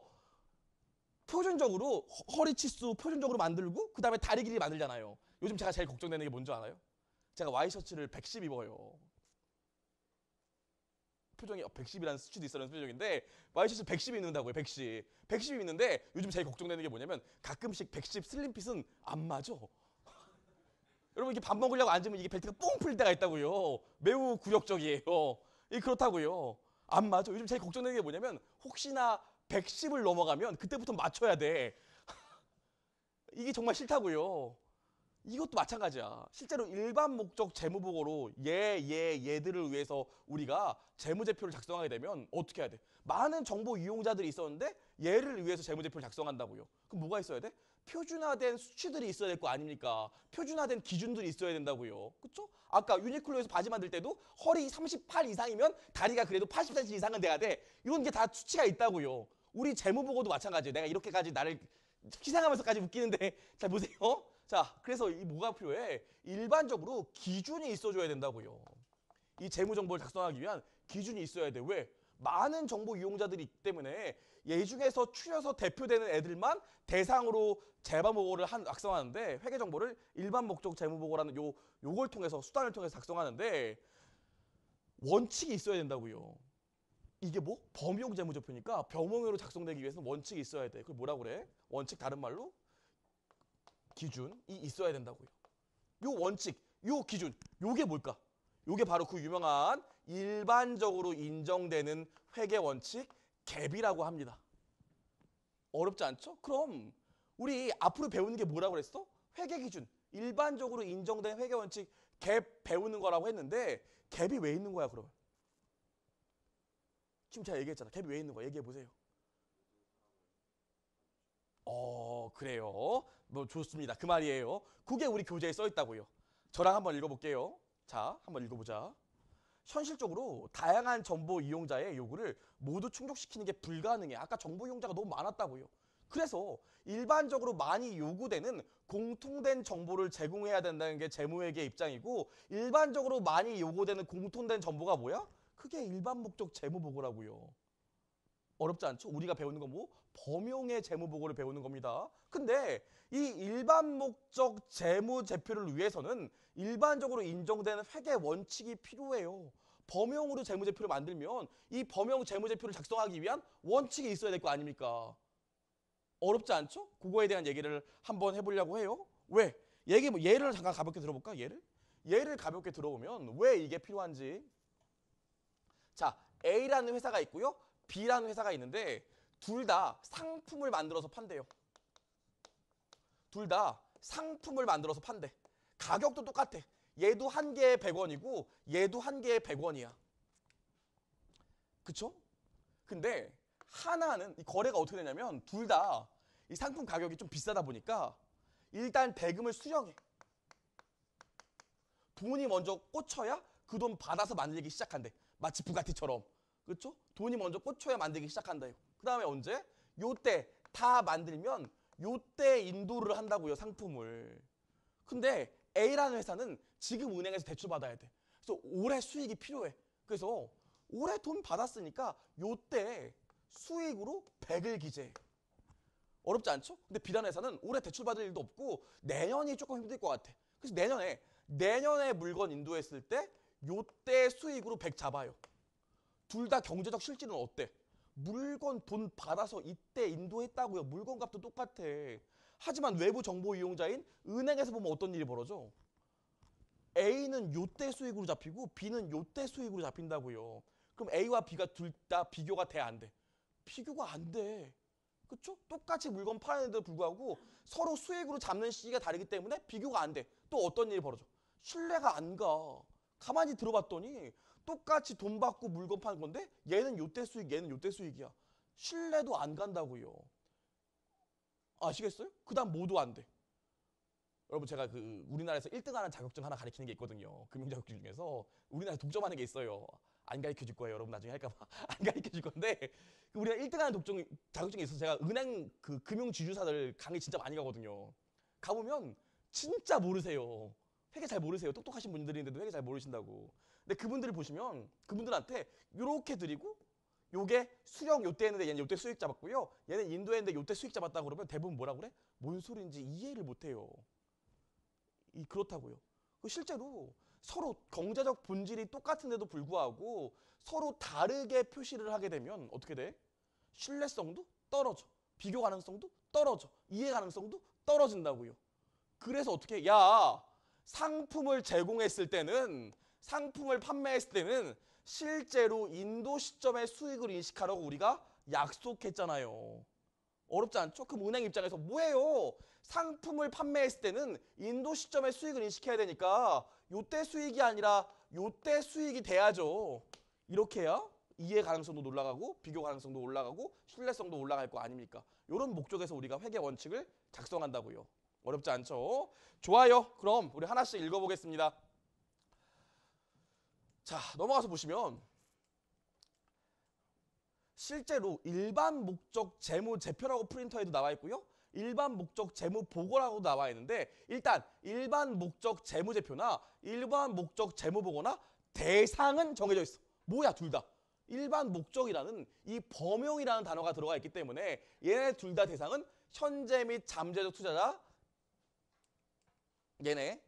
표준적으로 허리 치수 표준적으로 만들고 그 다음에 다리 길이 만들잖아요. 요즘 제가 제일 걱정되는 게 뭔지 알아요? 제가 와이셔츠를 110 입어요. 표정이 110이라는 수치도 있어라는 표정인데 와이셔츠 110 입는다고요. 110 입는데 요즘 제일 걱정되는 게 뭐냐면 가끔씩 110 슬림핏은 안 맞아. 여러분 이게 밥 먹으려고 앉으면 이게 벨트가 뽕 풀릴 때가 있다고요. 매우 굴욕적이에요. 그렇다고요. 안 맞아. 요즘 제일 걱정되는 게 뭐냐면 혹시나 110을 넘어가면 그때부터 맞춰야 돼. 이게 정말 싫다고요. 이것도 마찬가지야. 실제로 일반 목적 재무보고로 얘들을 위해서 우리가 재무제표를 작성하게 되면 어떻게 해야 돼? 많은 정보 이용자들이 있었는데 얘를 위해서 재무제표를 작성한다고요. 그럼 뭐가 있어야 돼? 표준화된 수치들이 있어야 될 거 아닙니까? 표준화된 기준들이 있어야 된다고요. 그쵸? 아까 유니클로에서 바지 만들 때도 허리 38 이상이면 다리가 그래도 80cm 이상은 돼야 돼. 이런 게 다 수치가 있다고요. 우리 재무보고도 마찬가지예요. 내가 이렇게까지 나를 희생하면서까지 웃기는데 잘 보세요. 자, 그래서 이 뭐가 필요해? 일반적으로 기준이 있어줘야 된다고요. 이 재무정보를 작성하기 위한 기준이 있어야 돼. 왜? 많은 정보 이용자들이 있기 때문에 얘 중에서 추려서 대표되는 애들만 대상으로 재무보고를 작성하는데 회계정보를 일반 목적 재무보고라는 요걸 통해서 수단을 통해서 작성하는데 원칙이 있어야 된다고요. 이게 뭐? 범용 재무제표니까 범용으로 작성되기 위해서는 원칙이 있어야 돼. 그걸 뭐라고 그래? 원칙 다른 말로? 기준이 있어야 된다고요. 요 원칙, 요 기준, 요게 뭘까? 요게 바로 그 유명한 일반적으로 인정되는 회계 원칙 갭이라고 합니다. 어렵지 않죠? 그럼 우리 앞으로 배우는 게 뭐라고 그랬어? 회계 기준, 일반적으로 인정된 회계 원칙 갭 배우는 거라고 했는데 갭이 왜 있는 거야 그러면? 지금 제가 얘기했잖아. 갭이 왜 있는 거야? 얘기해 보세요. 그래요. 뭐 좋습니다. 그 말이에요. 그게 우리 교재에 써 있다고요. 저랑 한번 읽어볼게요. 자, 한번 읽어보자. 현실적으로 다양한 정보 이용자의 요구를 모두 충족시키는 게 불가능해. 아까 정보 이용자가 너무 많았다고요. 그래서 일반적으로 많이 요구되는 공통된 정보를 제공해야 된다는 게 재무회계 입장이고 일반적으로 많이 요구되는 공통된 정보가 뭐야? 그게 일반 목적 재무보고라고요. 어렵지 않죠? 우리가 배우는 건 뭐? 범용의 재무보고를 배우는 겁니다. 근데 이 일반 목적 재무제표를 위해서는 일반적으로 인정되는 회계 원칙이 필요해요. 범용으로 재무제표를 만들면 이 범용 재무제표를 작성하기 위한 원칙이 있어야 될 거 아닙니까? 어렵지 않죠? 그거에 대한 얘기를 한번 해보려고 해요. 왜? 예를 잠깐 가볍게 들어볼까? 예를 가볍게 들어보면 왜 이게 필요한지. 자, A라는 회사가 있고요. B라는 회사가 있는데 둘 다 상품을 만들어서 판대요. 둘 다 상품을 만들어서 판대. 가격도 똑같아. 얘도 한 개에 100원이고 얘도 한 개에 100원이야. 그쵸? 근데 하나는 이 거래가 어떻게 되냐면 둘 다 이 상품 가격이 좀 비싸다 보니까 일단 대금을 수령해. 돈이 먼저 꽂혀야 그 돈 받아서 만들기 시작한대. 마치 부가티처럼. 그렇죠? 돈이 먼저 꽂혀야 만들기 시작한다요. 그 다음에 언제? 요때 다 만들면 요때 인도를 한다고요. 상품을. 근데 A라는 회사는 지금 은행에서 대출 받아야 돼. 그래서 올해 수익이 필요해. 그래서 올해 돈 받았으니까 요때 수익으로 100을 기재해. 어렵지 않죠? 근데 B라는 회사는 올해 대출 받을 일도 없고 내년이 조금 힘들 것 같아. 그래서 내년에 물건 인도했을 때 요때 수익으로 100 잡아요. 둘 다 경제적 실질은 어때? 물건 돈 받아서 이때 인도했다고요. 물건 값도 똑같아. 하지만 외부 정보 이용자인 은행에서 보면 어떤 일이 벌어져? A는 요때 수익으로 잡히고 B는 요때 수익으로 잡힌다고요. 그럼 A와 B가 둘 다 비교가 돼, 안 돼? 비교가 안 돼. 그쵸? 똑같이 물건 파는데도 불구하고 서로 수익으로 잡는 시기가 다르기 때문에 비교가 안 돼. 또 어떤 일이 벌어져? 신뢰가 안 가. 가만히 들어봤더니 똑같이 돈 받고 물건 파는 건데 얘는 요때 수익, 얘는 요때 수익이야. 신뢰도 안 간다고요. 아시겠어요? 그 다음 뭐도 안 돼. 여러분 제가 우리나라에서 1등하는 자격증 하나 가르치는 게 있거든요. 금융자격증 중에서 우리나라에 독점하는 게 있어요. 안 가르쳐 줄 거예요. 여러분 나중에 할까봐 안 가르쳐 줄 건데 우리가 1등하는 자격증이 있어서 제가 은행 금융지주사들 강의 진짜 많이 가거든요. 가보면 진짜 모르세요. 회계 잘 모르세요. 똑똑하신 분들인데도 회계 잘 모르신다고. 근데 그분들을 보시면 그분들한테 이렇게 드리고 요게 수령 요때 했는데 얘는 요때 수익 잡았고요. 얘는 인도했는데 요때 수익 잡았다 그러면 대부분 뭐라 그래? 뭔 소리인지 이해를 못해요. 그렇다고요. 실제로 서로 경제적 본질이 똑같은데도 불구하고 서로 다르게 표시를 하게 되면 어떻게 돼? 신뢰성도 떨어져. 비교 가능성도 떨어져. 이해 가능성도 떨어진다고요. 그래서 어떻게? 야, 상품을 제공했을 때는 상품을 판매했을 때는 실제로 인도 시점의 수익을 인식하라고 우리가 약속했잖아요. 어렵지 않죠? 그럼 은행 입장에서 뭐예요? 상품을 판매했을 때는 인도 시점의 수익을 인식해야 되니까 요때 수익이 아니라 요때 수익이 돼야죠. 이렇게 해야 이해 가능성도 올라가고 비교 가능성도 올라가고 신뢰성도 올라갈 거 아닙니까? 이런 목적에서 우리가 회계 원칙을 작성한다고요. 어렵지 않죠? 좋아요. 그럼 우리 하나씩 읽어보겠습니다. 자, 넘어가서 보시면 실제로 일반 목적 재무제표라고 프린터에도 나와 있고요. 일반 목적 재무보고라고 나와 있는데 일단 일반 목적 재무제표나 일반 목적 재무보고나 대상은 정해져 있어. 뭐야 둘 다. 일반 목적이라는 이 범용이라는 단어가 들어가 있기 때문에 얘네 둘 다 대상은 현재 및 잠재적 투자자, 얘네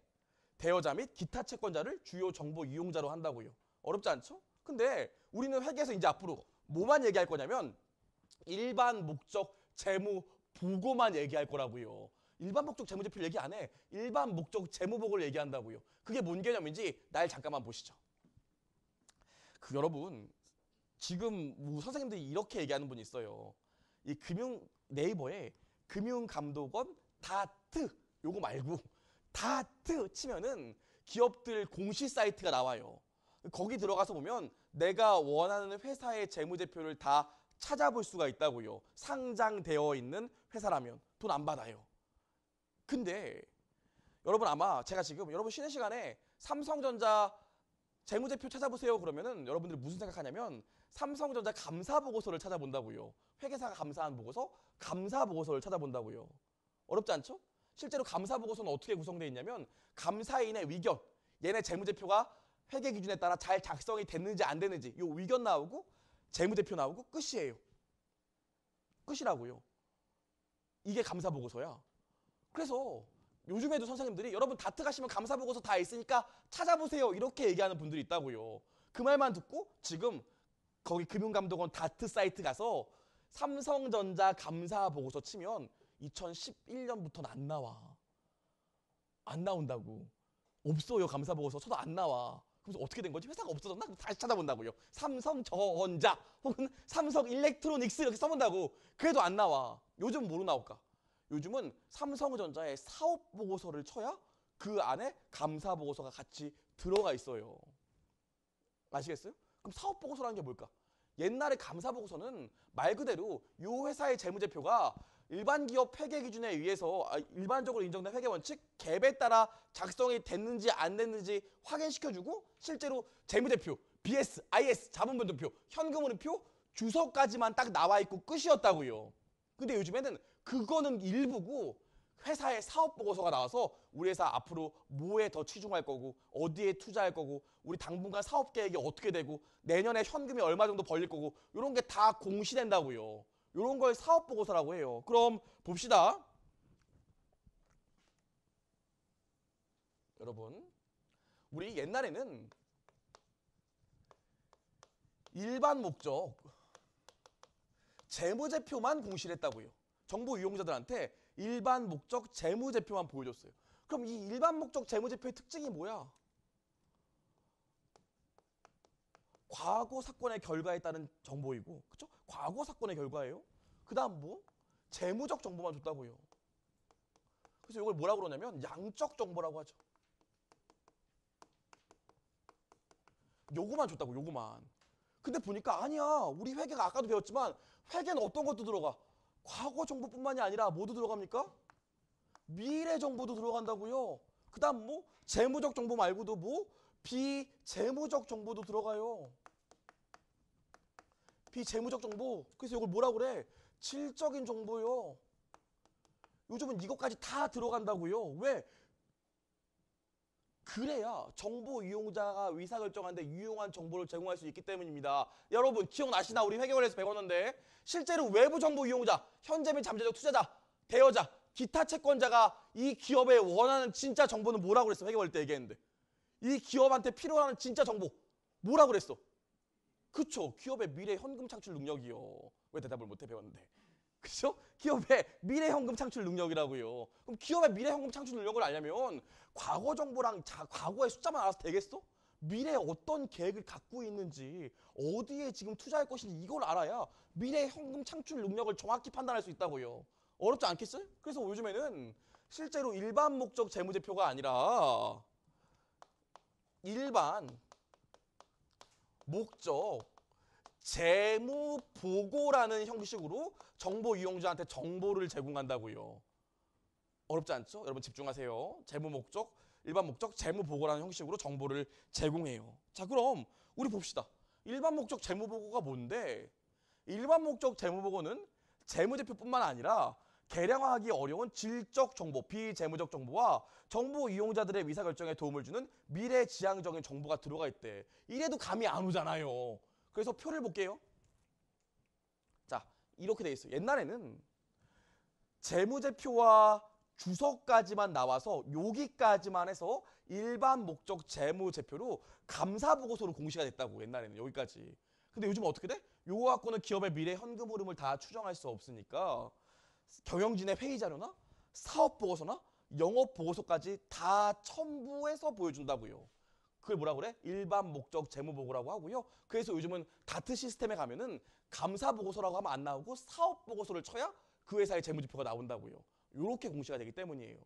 대여자 및 기타 채권자를 주요 정보 이용자로 한다고요. 어렵지 않죠? 근데 우리는 회계에서 이제 앞으로 뭐만 얘기할 거냐면 일반 목적 재무 보고만 얘기할 거라고요. 일반 목적 재무제표 얘기 안 해. 일반 목적 재무보고를 얘기한다고요. 그게 뭔 개념인지 날 잠깐만 보시죠. 여러분 지금 선생님들이 이렇게 얘기하는 분이 있어요. 이 네이버에 금융감독원 다트 요거 말고 다트 치면은 기업들 공시 사이트가 나와요. 거기 들어가서 보면 내가 원하는 회사의 재무제표를 다 찾아볼 수가 있다고요. 상장되어 있는 회사라면 돈 안 받아요. 근데 여러분 아마 제가 지금 여러분 쉬는 시간에 삼성전자 재무제표 찾아보세요 그러면은 여러분들이 무슨 생각하냐면 삼성전자 감사보고서를 찾아본다고요. 회계사가 감사한 보고서, 감사보고서를 찾아본다고요. 어렵지 않죠? 실제로 감사보고서는 어떻게 구성되어 있냐면 감사인의 의견, 얘네 재무제표가 회계 기준에 따라 잘 작성이 됐는지 안 됐는지 요 의견 나오고 재무제표 나오고 끝이에요. 끝이라고요. 이게 감사 보고서야. 그래서 요즘에도 선생님들이 여러분 다트 가시면 감사 보고서 다 있으니까 찾아보세요 이렇게 얘기하는 분들이 있다고요. 그 말만 듣고 지금 거기 금융감독원 다트 사이트 가서 삼성전자 감사 보고서 치면 2011년부터는 안 나와. 안 나온다고. 없어요. 감사 보고서 쳐도 안 나와. 그래서 어떻게 된 거지? 회사가 없어졌나? 다시 찾아본다고요. 삼성전자 혹은 삼성일렉트로닉스 이렇게 써본다고. 그래도 안 나와. 요즘 뭐로 나올까? 요즘은 삼성전자의 사업 보고서를 쳐야 그 안에 감사 보고서가 같이 들어가 있어요. 아시겠어요? 그럼 사업 보고서라는 게 뭘까? 옛날에 감사 보고서는 말 그대로 이 회사의 재무제표가 일반 기업 회계 기준에 의해서 일반적으로 인정된 회계 원칙 갭에 따라 작성이 됐는지 안 됐는지 확인시켜주고 실제로 재무제표, BS, IS, 자본변동표, 현금흐름표, 주소까지만 딱 나와 있고 끝이었다고요. 근데 요즘에는 그거는 일부고 회사의 사업 보고서가 나와서 우리 회사 앞으로 뭐에 더 치중할 거고 어디에 투자할 거고 우리 당분간 사업 계획이 어떻게 되고 내년에 현금이 얼마 정도 벌릴 거고 이런 게 다 공시된다고요. 이런 걸 사업 보고서라고 해요. 그럼 봅시다. 여러분, 우리 옛날에는 일반 목적 재무제표만 공시를 했다고요. 정보 이용자들한테 일반 목적 재무제표만 보여줬어요. 그럼 이 일반 목적 재무제표의 특징이 뭐야? 과거 사건의 결과에 따른 정보이고, 그쵸? 과거 사건의 결과예요. 그 다음 뭐? 재무적 정보만 줬다고요. 그래서 이걸 뭐라고 그러냐면 양적 정보라고 하죠. 요거만 줬다고, 요거만. 근데 보니까 아니야. 우리 회계가 아까도 배웠지만 회계는 어떤 것도 들어가? 과거 정보뿐만이 아니라 뭐도 들어갑니까? 미래 정보도 들어간다고요. 그 다음 뭐? 재무적 정보 말고도 뭐? 비재무적 정보도 들어가요. 비재무적 정보. 그래서 이걸 뭐라 그래? 질적인 정보요. 요즘은 이것까지 다 들어간다고요. 왜? 그래야 정보 이용자가 의사결정하는데 유용한 정보를 제공할 수 있기 때문입니다. 여러분 기억나시나? 우리 회계원에서 배웠는데 실제로 외부 정보 이용자, 현재 및 잠재적 투자자, 대여자, 기타 채권자가 이 기업에 원하는 진짜 정보는 뭐라고 그랬어? 회계원 때 얘기했는데 이 기업한테 필요한 진짜 정보 뭐라고 그랬어? 그쵸? 기업의 미래 현금 창출 능력이요. 왜 대답을 못해 배웠는데? 그죠? 기업의 미래 현금 창출 능력이라고요. 그럼 기업의 미래 현금 창출 능력을 알려면 과거 정보랑 과거의 숫자만 알아서 되겠어? 미래에 어떤 계획을 갖고 있는지 어디에 지금 투자할 것인지 이걸 알아야 미래 현금 창출 능력을 정확히 판단할 수 있다고요. 어렵지 않겠어요? 그래서 요즘에는 실제로 일반 목적 재무제표가 아니라 일반 목적 재무보고라는 형식으로 정보 이용자한테 정보를 제공한다고요. 어렵지 않죠? 여러분 집중하세요. 재무 목적, 일반 목적, 재무 보고라는 형식으로 정보를 제공해요. 자, 그럼 우리 봅시다. 일반 목적 재무 보고가 뭔데? 일반 목적 재무 보고는 재무제표뿐만 아니라 계량화하기 어려운 질적 정보, 비재무적 정보와 정보 이용자들의 의사결정에 도움을 주는 미래지향적인 정보가 들어가 있대. 이래도 감이 안 오잖아요. 그래서 표를 볼게요. 자, 이렇게 돼 있어요. 옛날에는 재무제표와 주소까지만 나와서 여기까지만 해서 일반 목적 재무제표로 감사보고서로 공시가 됐다고. 옛날에는 여기까지. 근데 요즘 어떻게 돼? 요거 갖고는 기업의 미래 현금 흐름을 다 추정할 수 없으니까 경영진의 회의 자료나 사업 보고서나 영업 보고서까지 다 첨부해서 보여준다고요. 그걸 뭐라 그래? 일반 목적 재무 보고라고 하고요. 그래서 요즘은 다트 시스템에 가면은 감사 보고서라고 하면 안 나오고 사업 보고서를 쳐야 그 회사의 재무지표가 나온다고요. 이렇게 공시가 되기 때문이에요.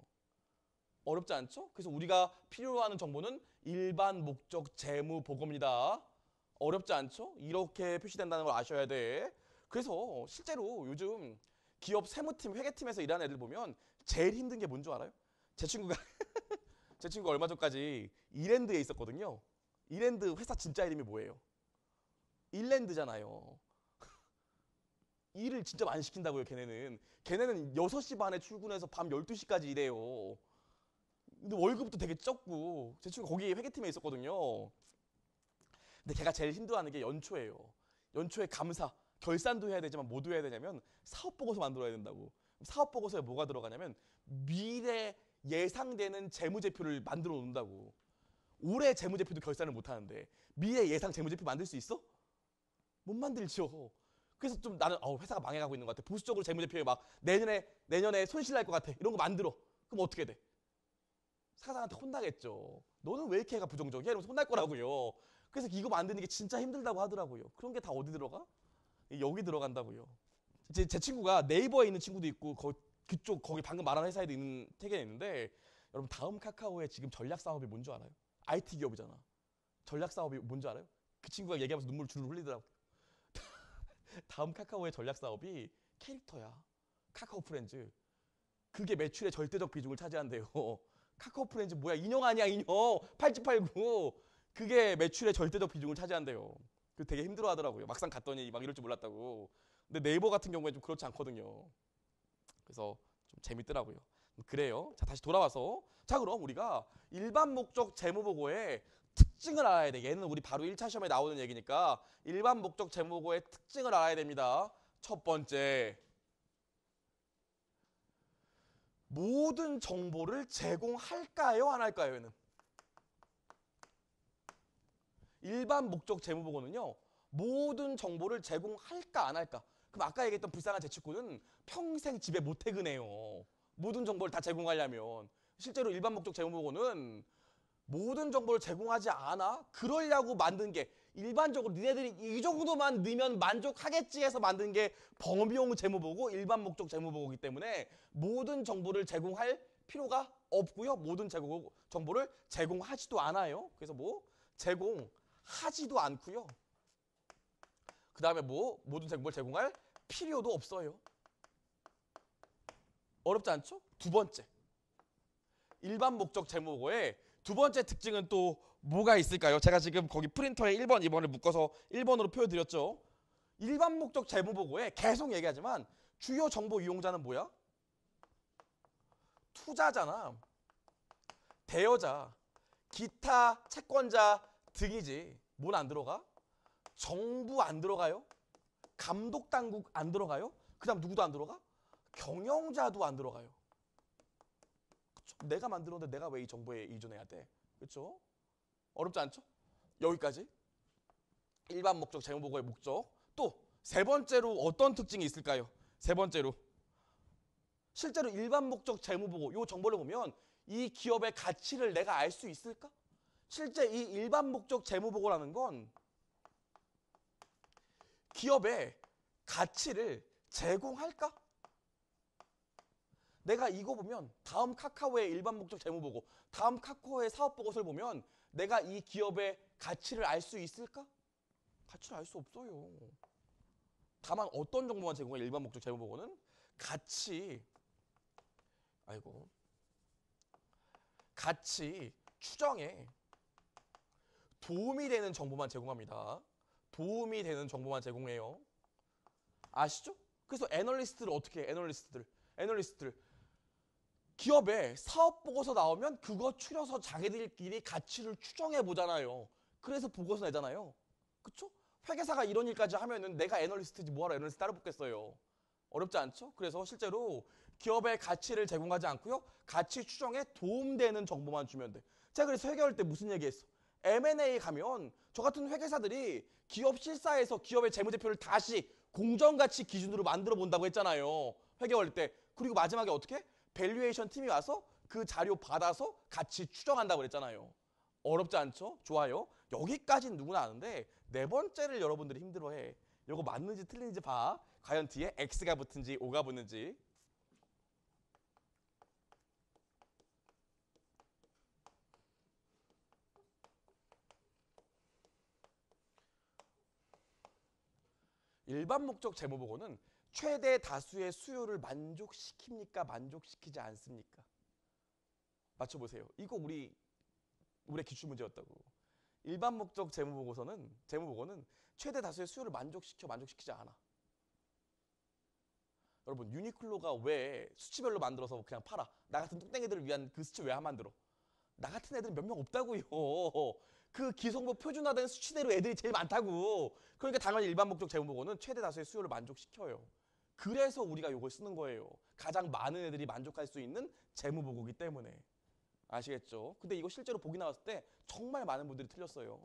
어렵지 않죠? 그래서 우리가 필요로 하는 정보는 일반 목적 재무 보고입니다. 어렵지 않죠? 이렇게 표시된다는 걸 아셔야 돼. 그래서 실제로 요즘 기업 세무팀, 회계팀에서 일하는 애들 보면 제일 힘든 게 뭔 줄 알아요? 제 친구가 제 친구가 얼마 전까지 이랜드에 있었거든요. 이랜드 회사 진짜 이름이 뭐예요? 일랜드잖아요. 일을 진짜 많이 시킨다고요, 걔네는. 걔네는 6시 반에 출근해서 밤 12시까지 일해요. 근데 월급도 되게 적고. 제 친구가 거기 회계팀에 있었거든요. 근데 걔가 제일 힘들어하는 게 연초예요. 연초에 감사, 결산도 해야 되지만 뭐도 해야 되냐면 사업 보고서 만들어야 된다고. 사업 보고서에 뭐가 들어가냐면 미래 예상되는 재무제표를 만들어 놓는다고. 올해 재무제표도 결산을 못 하는데 미래 예상 재무제표 만들 수 있어? 못 만들죠. 그래서 좀 나는 회사가 망해가고 있는 것 같아. 보수적으로 재무제표에 막 내년에 손실 날 것 같아. 이런 거 만들어. 그럼 어떻게 돼? 사장한테 혼나겠죠. 너는 왜 이렇게 해가 부정적이야? 이러면서 혼날 거라고요. 그래서 이거 만드는 게 진짜 힘들다고 하더라고요. 그런 게 다 어디 들어가? 여기 들어간다고요. 제 친구가 네이버에 있는 친구도 있고 그쪽 거기 방금 말한 회사에도 있는 태계에 있는데 여러분 다음 카카오의 지금 전략 사업이 뭔지 알아요? IT 기업이잖아. 전략 사업이 뭔지 알아요? 그 친구가 얘기하면서 눈물 주르르 흘리더라고. 다음 카카오의 전략 사업이 캐릭터야. 카카오 프렌즈. 그게 매출의 절대적 비중을 차지한대요. 카카오 프렌즈 뭐야? 인형 아니야, 인형. 팔찌팔구. 그게 매출의 절대적 비중을 차지한대요. 그 되게 힘들어 하더라고요. 막상 갔더니 막 이럴 줄 몰랐다고. 근데 네이버 같은 경우에 좀 그렇지 않거든요. 그래서 좀 재밌더라고요. 그래요. 자, 다시 돌아와서. 자, 그럼 우리가 일반 목적 재무보고의 특징을 알아야 돼. 얘는 우리 바로 1차 시험에 나오는 얘기니까 일반 목적 재무보고의 특징을 알아야 됩니다. 첫 번째. 모든 정보를 제공할까요? 안 할까요? 얘는. 일반 목적 재무보고는요. 모든 정보를 제공할까 안 할까? 그럼 아까 얘기했던 불쌍한 재치꾼은 평생 집에 못 퇴근해요. 모든 정보를 다 제공하려면. 실제로 일반 목적 재무보고는 모든 정보를 제공하지 않아? 그러려고 만든 게 일반적으로 니네들이 이 정도만 넣으면 만족하겠지 해서 만든 게 범위용 재무보고 일반 목적 재무보고이기 때문에 모든 정보를 제공할 필요가 없고요. 모든 정보를 제공하지도 않아요. 그래서 뭐 제공하지도 않고요. 그 다음에 뭐 모든 정보를 제공할 필요도 없어요. 어렵지 않죠? 두 번째. 일반 목적 재무보고의 두 번째 특징은 또 뭐가 있을까요? 제가 지금 거기 프린터에 1번, 2번을 묶어서 1번으로 표해드렸죠. 일반 목적 재무보고에 계속 얘기하지만 주요 정보 이용자는 뭐야? 투자자나 대여자, 기타 채권자 등이지. 뭘 안 들어가? 정부 안 들어가요? 감독당국 안 들어가요? 그 다음 누구도 안 들어가? 경영자도 안 들어가요. 그쵸? 내가 만들었는데 내가 왜 이 정보에 의존해야 돼? 그렇죠? 어렵지 않죠? 여기까지. 일반 목적 재무보고의 목적. 또 세 번째로 어떤 특징이 있을까요? 세 번째로 실제로 일반 목적 재무보고 이 정보를 보면 이 기업의 가치를 내가 알 수 있을까? 실제 이 일반 목적 재무보고라는 건 기업의 가치를 제공할까? 내가 이거 보면 다음 카카오의 일반 목적 재무보고, 다음 카카오의 사업보고서를 보면 내가 이 기업의 가치를 알 수 있을까? 가치를 알 수 없어요. 다만 어떤 정보만 제공해? 일반 목적 재무보고는 가치 추정에 도움이 되는 정보만 제공합니다. 도움이 되는 정보만 제공해요. 아시죠? 그래서 애널리스트를 어떻게 해? 애널리스트들 기업에 사업 보고서 나오면 그거 추려서 자기들끼리 가치를 추정해 보잖아요. 그래서 보고서 내잖아요. 그쵸? 회계사가 이런 일까지 하면은 내가 애널리스트지 뭐하러 애널리스트 따로 붙겠어요. 어렵지 않죠? 그래서 실제로 기업의 가치를 제공하지 않고요. 가치 추정에 도움되는 정보만 주면 돼. 제가 그래서 회계할 때 무슨 얘기했어? M&A 가면 저 같은 회계사들이 기업 실사에서 기업의 재무제표를 다시 공정가치 기준으로 만들어 본다고 했잖아요. 회계할 때. 그리고 마지막에 어떻게? 밸류에이션 팀이 와서 그 자료 받아서 가치 추정한다고 그랬잖아요. 어렵지 않죠? 좋아요. 여기까지는 누구나 아는데 네 번째를 여러분들이 힘들어해. 이거 맞는지 틀린지 봐. 과연 뒤에 X가 붙은지 O가 붙는지. 일반 목적 재무보고는 최대 다수의 수요를 만족시킵니까? 만족시키지 않습니까? 맞춰보세요. 이거 우리의 기출문제였다고. 일반 목적 재무보고는 최대 다수의 수요를 만족시키지 않아. 여러분 유니클로가 왜 수치별로 만들어서 그냥 팔아? 나 같은 뚱땡이들을 위한 그 수치 왜 안 만들어? 나 같은 애들은 몇 명 없다고요. 그 기성보 표준화된 수치대로 애들이 제일 많다고. 그러니까 당연히 일반 목적 재무보고는 최대 다수의 수요를 만족시켜요. 그래서 우리가 이걸 쓰는 거예요. 가장 많은 애들이 만족할 수 있는 재무보고기 때문에. 아시겠죠? 근데 이거 실제로 보기 나왔을 때 정말 많은 분들이 틀렸어요.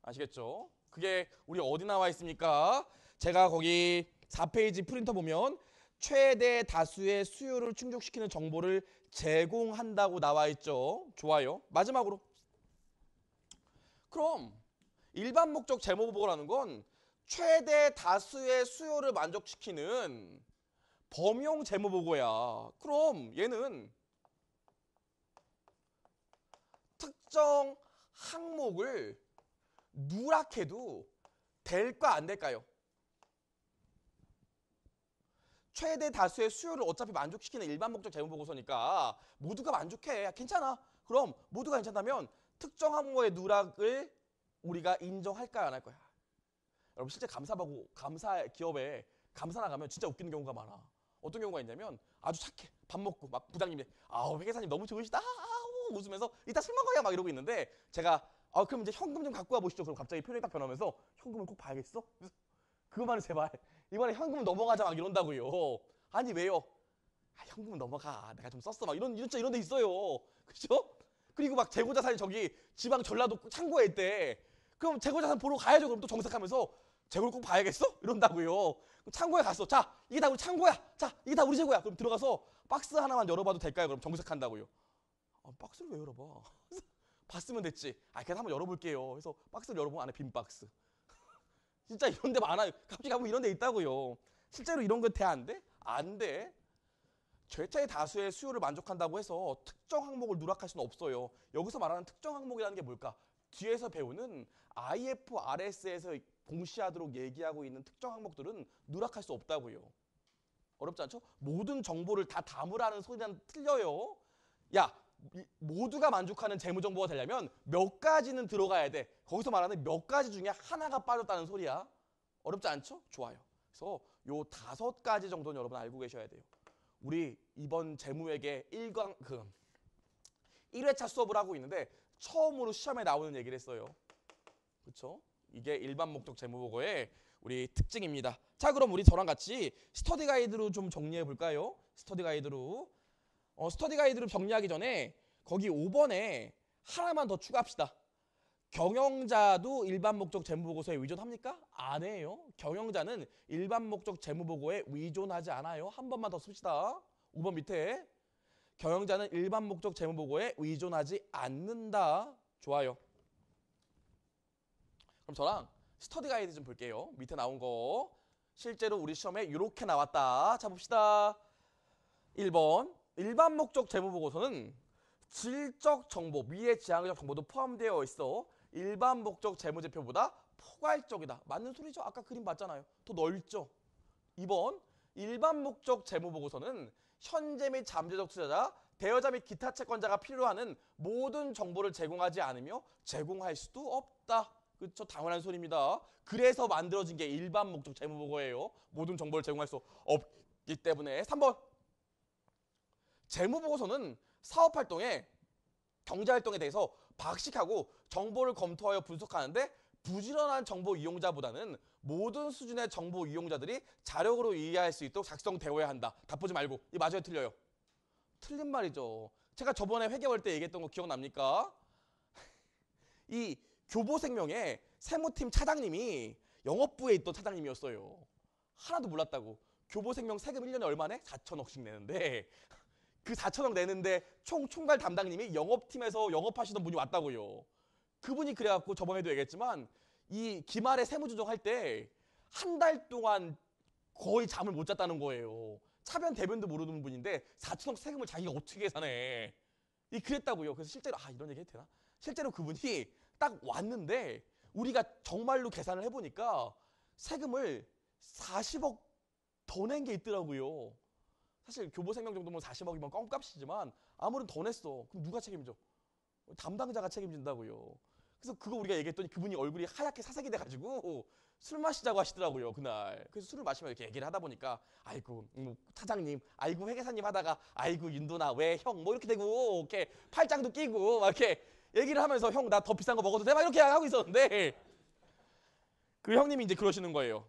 아시겠죠? 그게 우리 어디 나와 있습니까? 제가 거기 4페이지 프린터 보면 최대 다수의 수요를 충족시키는 정보를 제공한다고 나와 있죠. 좋아요. 마지막으로. 그럼 일반 목적 재무보고라는 건 최대 다수의 수요를 만족시키는 범용 재무보고야. 그럼 얘는 특정 항목을 누락해도 될까 안 될까요? 최대 다수의 수요를 어차피 만족시키는 일반 목적 재무보고서니까 모두가 만족해. 괜찮아. 그럼 모두가 괜찮다면 특정 항목의 누락을 우리가 인정할까요? 안 할 거야? 여러분 실제 감사 기업에 감사 나가면 진짜 웃기는 경우가 많아. 어떤 경우가 있냐면 아주 착해. 밥 먹고 막 부장님이 아우 회계사님 너무 좋으시다. 아우 웃으면서 이따 술 먹어요 막 이러고 있는데 제가 그럼 이제 현금 좀 갖고 와 보시죠. 그럼 갑자기 표정이 딱 변하면서 현금을 꼭 봐야겠어? 그래서 그거만은 제발 이번에 현금 넘어가자 막 이런다고요. 아니 왜요? 현금 넘어가. 내가 좀 썼어 막 이런 데 있어요. 그렇죠? 그리고 막 재고자산이 저기 지방 전라도 창고에 있대. 그럼 재고자산 보러 가야죠. 그럼 또 정색하면서 재고를 꼭 봐야겠어? 이런다고요. 창고에 갔어. 자, 이게 다 우리 창고야. 자, 이게 다 우리 재고야. 그럼 들어가서 박스 하나만 열어봐도 될까요? 그럼 정색한다고요. 박스를 왜 열어봐? 봤으면 됐지. 그냥 한번 열어볼게요. 그래서 박스를 열어보면 안에 빈 박스. 진짜 이런 데 많아요. 갑자기 가면 이런 데 있다고요. 실제로 이런 거 돼? 안 돼? 안 돼. 최대 다수의 수요를 만족한다고 해서 특정 항목을 누락할 수는 없어요. 여기서 말하는 특정 항목이라는 게 뭘까? 뒤에서 배우는 IFRS에서 공시하도록 얘기하고 있는 특정 항목들은 누락할 수 없다고요. 어렵지 않죠? 모든 정보를 다 담으라는 소리는 틀려요. 야, 모두가 만족하는 재무정보가 되려면 몇 가지는 들어가야 돼. 거기서 말하는 몇 가지 중에 하나가 빠졌다는 소리야. 어렵지 않죠? 좋아요. 그래서 요 5가지 정도는 여러분 알고 계셔야 돼요. 우리 이번 재무회계 1회차 수업을 하고 있는데 처음으로 시험에 나오는 얘기를 했어요. 그렇죠? 이게 일반 목적 재무보고의 우리 특징입니다. 자, 그럼 우리 저랑 같이 스터디 가이드로 좀 정리해 볼까요? 스터디 가이드로. 스터디 가이드로 정리하기 전에 거기 5번에 하나만 더 추가합시다. 경영자도 일반 목적 재무보고서에 위존합니까? 안 해요. 경영자는 일반 목적 재무보고에 위존하지 않아요. 한 번만 더 씁시다. 5번 밑에 경영자는 일반 목적 재무보고에 위존하지 않는다. 좋아요. 그럼 저랑 스터디 가이드 좀 볼게요. 밑에 나온 거 실제로 우리 시험에 이렇게 나왔다. 자, 봅시다. 1번 일반 목적 재무보고서는 질적 정보, 미래 지향적 정보도 포함되어 있어 일반 목적 재무제표보다 포괄적이다. 맞는 소리죠? 아까 그림 봤잖아요. 더 넓죠? 2번 일반 목적 재무보고서는 현재 및 잠재적 투자자, 대여자 및 기타 채권자가 필요하는 모든 정보를 제공하지 않으며 제공할 수도 없다. 그렇죠? 당연한 소리입니다. 그래서 만들어진 게 일반 목적 재무보고예요. 모든 정보를 제공할 수 없기 때문에. 3번 재무보고서는 사업활동에 경제활동에 대해서 박식하고 정보를 검토하여 분석하는데 부지런한 정보 이용자보다는 모든 수준의 정보 이용자들이 자력으로 이해할 수 있도록 작성되어야 한다. 답보지 말고. 이 맞아요? 틀려요? 틀린 말이죠. 제가 저번에 회계할 때 얘기했던 거 기억납니까? 이 교보생명의 세무팀 차장님이 영업부에 있던 차장님이었어요. 하나도 몰랐다고. 교보생명 세금 1년에 얼마네? 4천억씩 내는데 그 4천억 내는데 총괄 담당님이 영업팀에서 영업하시던 분이 왔다고요. 그분이 그래갖고 저번에도 얘기했지만 이 기말에 세무조정 할 때 한 달 동안 거의 잠을 못 잤다는 거예요. 차변 대변도 모르는 분인데 4천억 세금을 자기가 어떻게 계산해. 그랬다고요. 그래서 실제로 이런 얘기 해도 되나? 실제로 그분이 딱 왔는데 우리가 정말로 계산을 해보니까 세금을 40억 더 낸 게 있더라고요. 사실 교보생명 정도면 40억이면 껌값이지만 아무리 더 냈어. 그럼 누가 책임져? 담당자가 책임진다고요. 그래서 그거 우리가 얘기했더니 그분이 얼굴이 하얗게 사색이 돼가지고 술 마시자고 하시더라고요, 그날. 그래서 술을 마시면 이렇게 얘기를 하다 보니까 아이고 차장님, 아이고 회계사님 하다가 아이고 윤도나 왜 형 뭐 이렇게 되고 이렇게 팔짱도 끼고 막 이렇게 얘기를 하면서 형 나 더 비싼 거 먹어도 돼? 막 이렇게 하고 있었는데 그 형님이 이제 그러시는 거예요.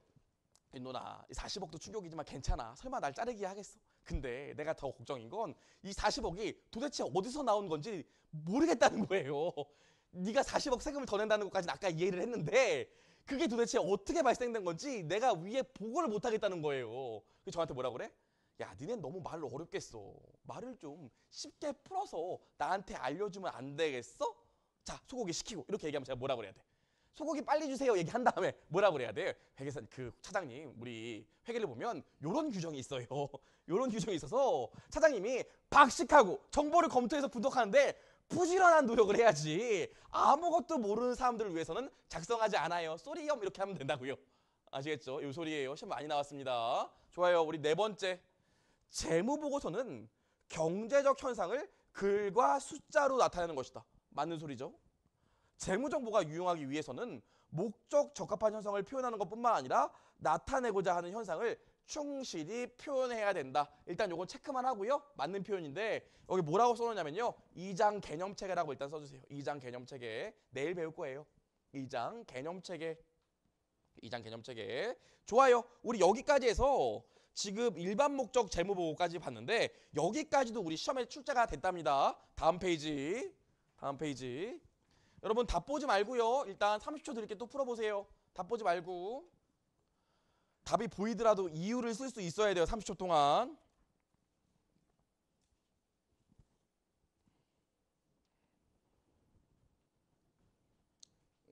누나 40억도 충격이지만 괜찮아. 설마 날 자르기 하겠어? 근데 내가 더 걱정인 건 이 40억이 도대체 어디서 나온 건지 모르겠다는 거예요. 네가 40억 세금을 더 낸다는 것까지는 아까 이해를 했는데 그게 도대체 어떻게 발생된 건지 내가 위에 보고를 못 하겠다는 거예요. 그래서 저한테 뭐라 그래? 야, 니넨 너무 말을 어렵게 써. 말을 좀 쉽게 풀어서 나한테 알려주면 안 되겠어? 자, 소고기 시키고 이렇게 얘기하면 제가 뭐라 그래야 돼? 소고기 빨리 주세요 얘기한 다음에 뭐라 그래야 돼? 회계사 그 차장님 우리 회계를 보면 요런 규정이 있어요. 요런 규정이 있어서 차장님이 박식하고 정보를 검토해서 분석하는데 부지런한 노력을 해야지 아무것도 모르는 사람들을 위해서는 작성하지 않아요. 쏘리염 이렇게 하면 된다고요. 아시겠죠? 요 소리예요. 시험 많이 나왔습니다. 좋아요. 우리 네 번째. 재무보고서는 경제적 현상을 글과 숫자로 나타내는 것이다. 맞는 소리죠. 재무정보가 유용하기 위해서는 목적 적합한 현상을 표현하는 것뿐만 아니라 나타내고자 하는 현상을 충실히 표현해야 된다. 일단 요건 체크만 하고요. 맞는 표현인데 여기 뭐라고 써놓냐면요. 2장 개념체계라고 일단 써주세요. 2장 개념체계. 내일 배울 거예요. 2장 개념체계. 2장 개념체계. 좋아요. 우리 여기까지 해서 지금 일반 목적 재무보고까지 봤는데 여기까지도 우리 시험에 출제가 됐답니다. 다음 페이지. 다음 페이지. 여러분 답 보지 말고요. 일단 30초 드릴게 또 풀어보세요. 답 보지 말고. 답이 보이더라도 이유를 쓸 수 있어야 돼요. 30초 동안.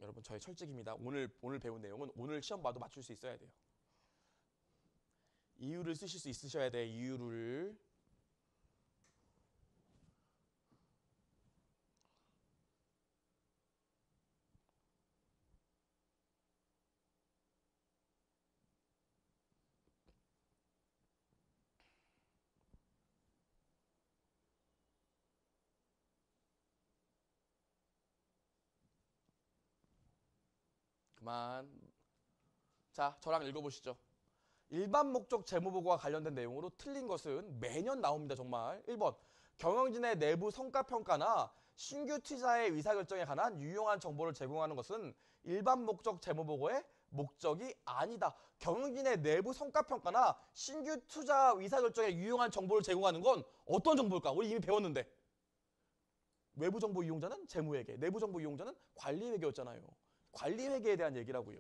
여러분 저의 철칙입니다. 오늘 배운 내용은 오늘 시험 봐도 맞출 수 있어야 돼요. 이유를 쓰실 수 있으셔야 돼. 이유를. 그만. 자, 저랑 읽어보시죠. 일반 목적 재무보고와 관련된 내용으로 틀린 것은 매년 나옵니다. 정말. 1번. 경영진의 내부 성과평가나 신규 투자의 의사결정에 관한 유용한 정보를 제공하는 것은 일반 목적 재무보고의 목적이 아니다. 경영진의 내부 성과평가나 신규 투자 의사결정에 유용한 정보를 제공하는 건 어떤 정보일까? 우리 이미 배웠는데. 외부 정보 이용자는 재무회계, 내부 정보 이용자는 관리회계였잖아요. 관리회계에 대한 얘기라고요.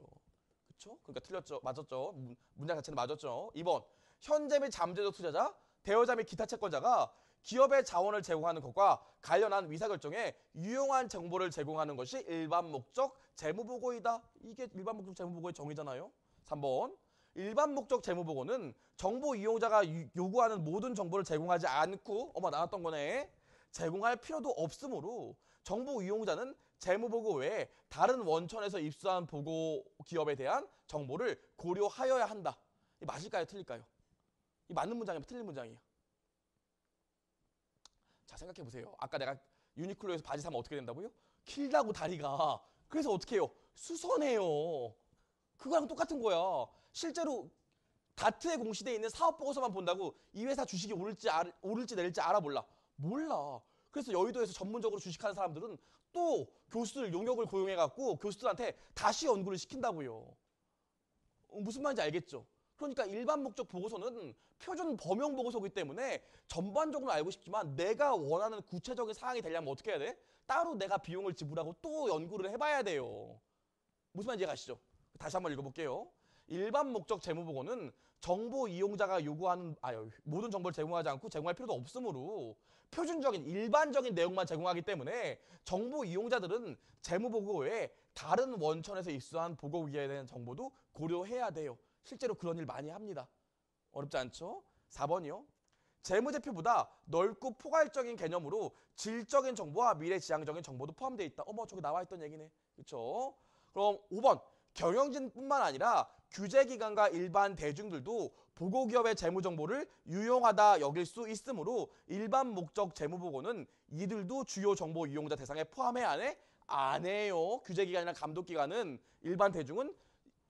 그렇죠? 그러니까 틀렸죠. 맞았죠. 문장 자체는 맞았죠. 2번. 현재 및 잠재적 투자자, 대여자 및 기타 채권자가 기업의 자원을 제공하는 것과 관련한 의사결정에 유용한 정보를 제공하는 것이 일반 목적 재무보고이다. 이게 일반 목적 재무보고의 정의잖아요. 3번. 일반 목적 재무보고는 정보 이용자가 요구하는 모든 정보를 제공하지 않고 나왔던 거네. 제공할 필요도 없으므로 정보 이용자는 재무보고 외에 다른 원천에서 입수한 보고 기업에 대한 정보를 고려하여야 한다. 이 맞을까요? 틀릴까요? 이 맞는 문장이면 틀린 문장이에요. 자, 생각해 보세요. 아까 내가 유니클로에서 바지 사면 어떻게 된다고요? 길다고 다리가. 그래서 어떻게 해요? 수선해요. 그거랑 똑같은 거야. 실제로 다트에 공시되어 있는 사업보고서만 본다고 이 회사 주식이 오를지 내릴지 알아 몰라? 몰라. 그래서 여의도에서 전문적으로 주식하는 사람들은 또 교수들 용역을 고용해갖고 교수들한테 다시 연구를 시킨다고요. 무슨 말인지 알겠죠? 그러니까 일반 목적 보고서는 표준 범용 보고서이기 때문에 전반적으로 알고 싶지만 내가 원하는 구체적인 사항이 되려면 어떻게 해야 돼? 따로 내가 비용을 지불하고 또 연구를 해봐야 돼요. 무슨 말인지 이해가시죠? 다시 한번 읽어볼게요. 일반 목적 재무보고는 정보 이용자가 요구하는 모든 정보를 제공하지 않고 제공할 필요도 없으므로 표준적인 일반적인 내용만 제공하기 때문에 정보 이용자들은 재무보고 외에 다른 원천에서 입수한 보고기에 대한 정보도 고려해야 돼요. 실제로 그런 일 많이 합니다. 어렵지 않죠? 4번이요. 재무제표보다 넓고 포괄적인 개념으로 질적인 정보와 미래지향적인 정보도 포함되어 있다. 저기 나와 있던 얘기네. 그렇죠? 그럼 5번. 경영진뿐만 아니라 규제기관과 일반 대중들도 보고기업의 재무정보를 유용하다 여길 수 있으므로 일반 목적 재무보고는 이들도 주요 정보 이용자 대상에 포함해야 하네? 안 해요. 규제기관이나 감독기관은 일반 대중은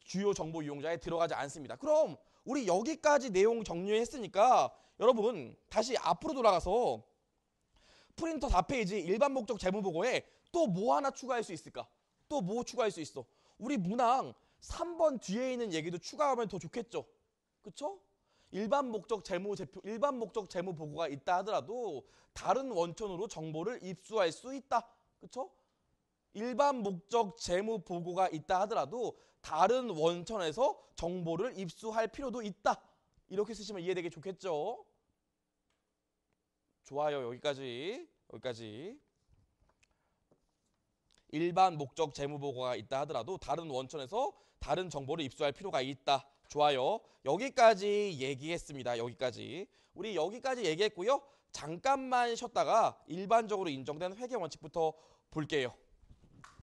주요 정보 이용자에 들어가지 않습니다. 그럼 우리 여기까지 내용 정리했으니까 여러분 다시 앞으로 돌아가서 프린터 4페이지 일반 목적 재무보고에 또 뭐 하나 추가할 수 있을까? 또 뭐 추가할 수 있어? 우리 문항 3번 뒤에 있는 얘기도 추가하면 더 좋겠죠? 그쵸? 일반 목적 재무 보고가 있다 하더라도 다른 원천으로 정보를 입수할 수 있다. 그쵸? 일반 목적 재무 보고가 있다 하더라도 다른 원천에서 정보를 입수할 필요도 있다. 이렇게 쓰시면 이해되기 좋겠죠? 좋아요. 여기까지. 일반 목적 재무 보고가 있다 하더라도 다른 원천에서 다른 정보를 입수할 필요가 있다. 좋아요. 여기까지 얘기했습니다. 우리 여기까지 얘기했고요. 잠깐만 쉬었다가 일반적으로 인정된 회계 원칙부터 볼게요.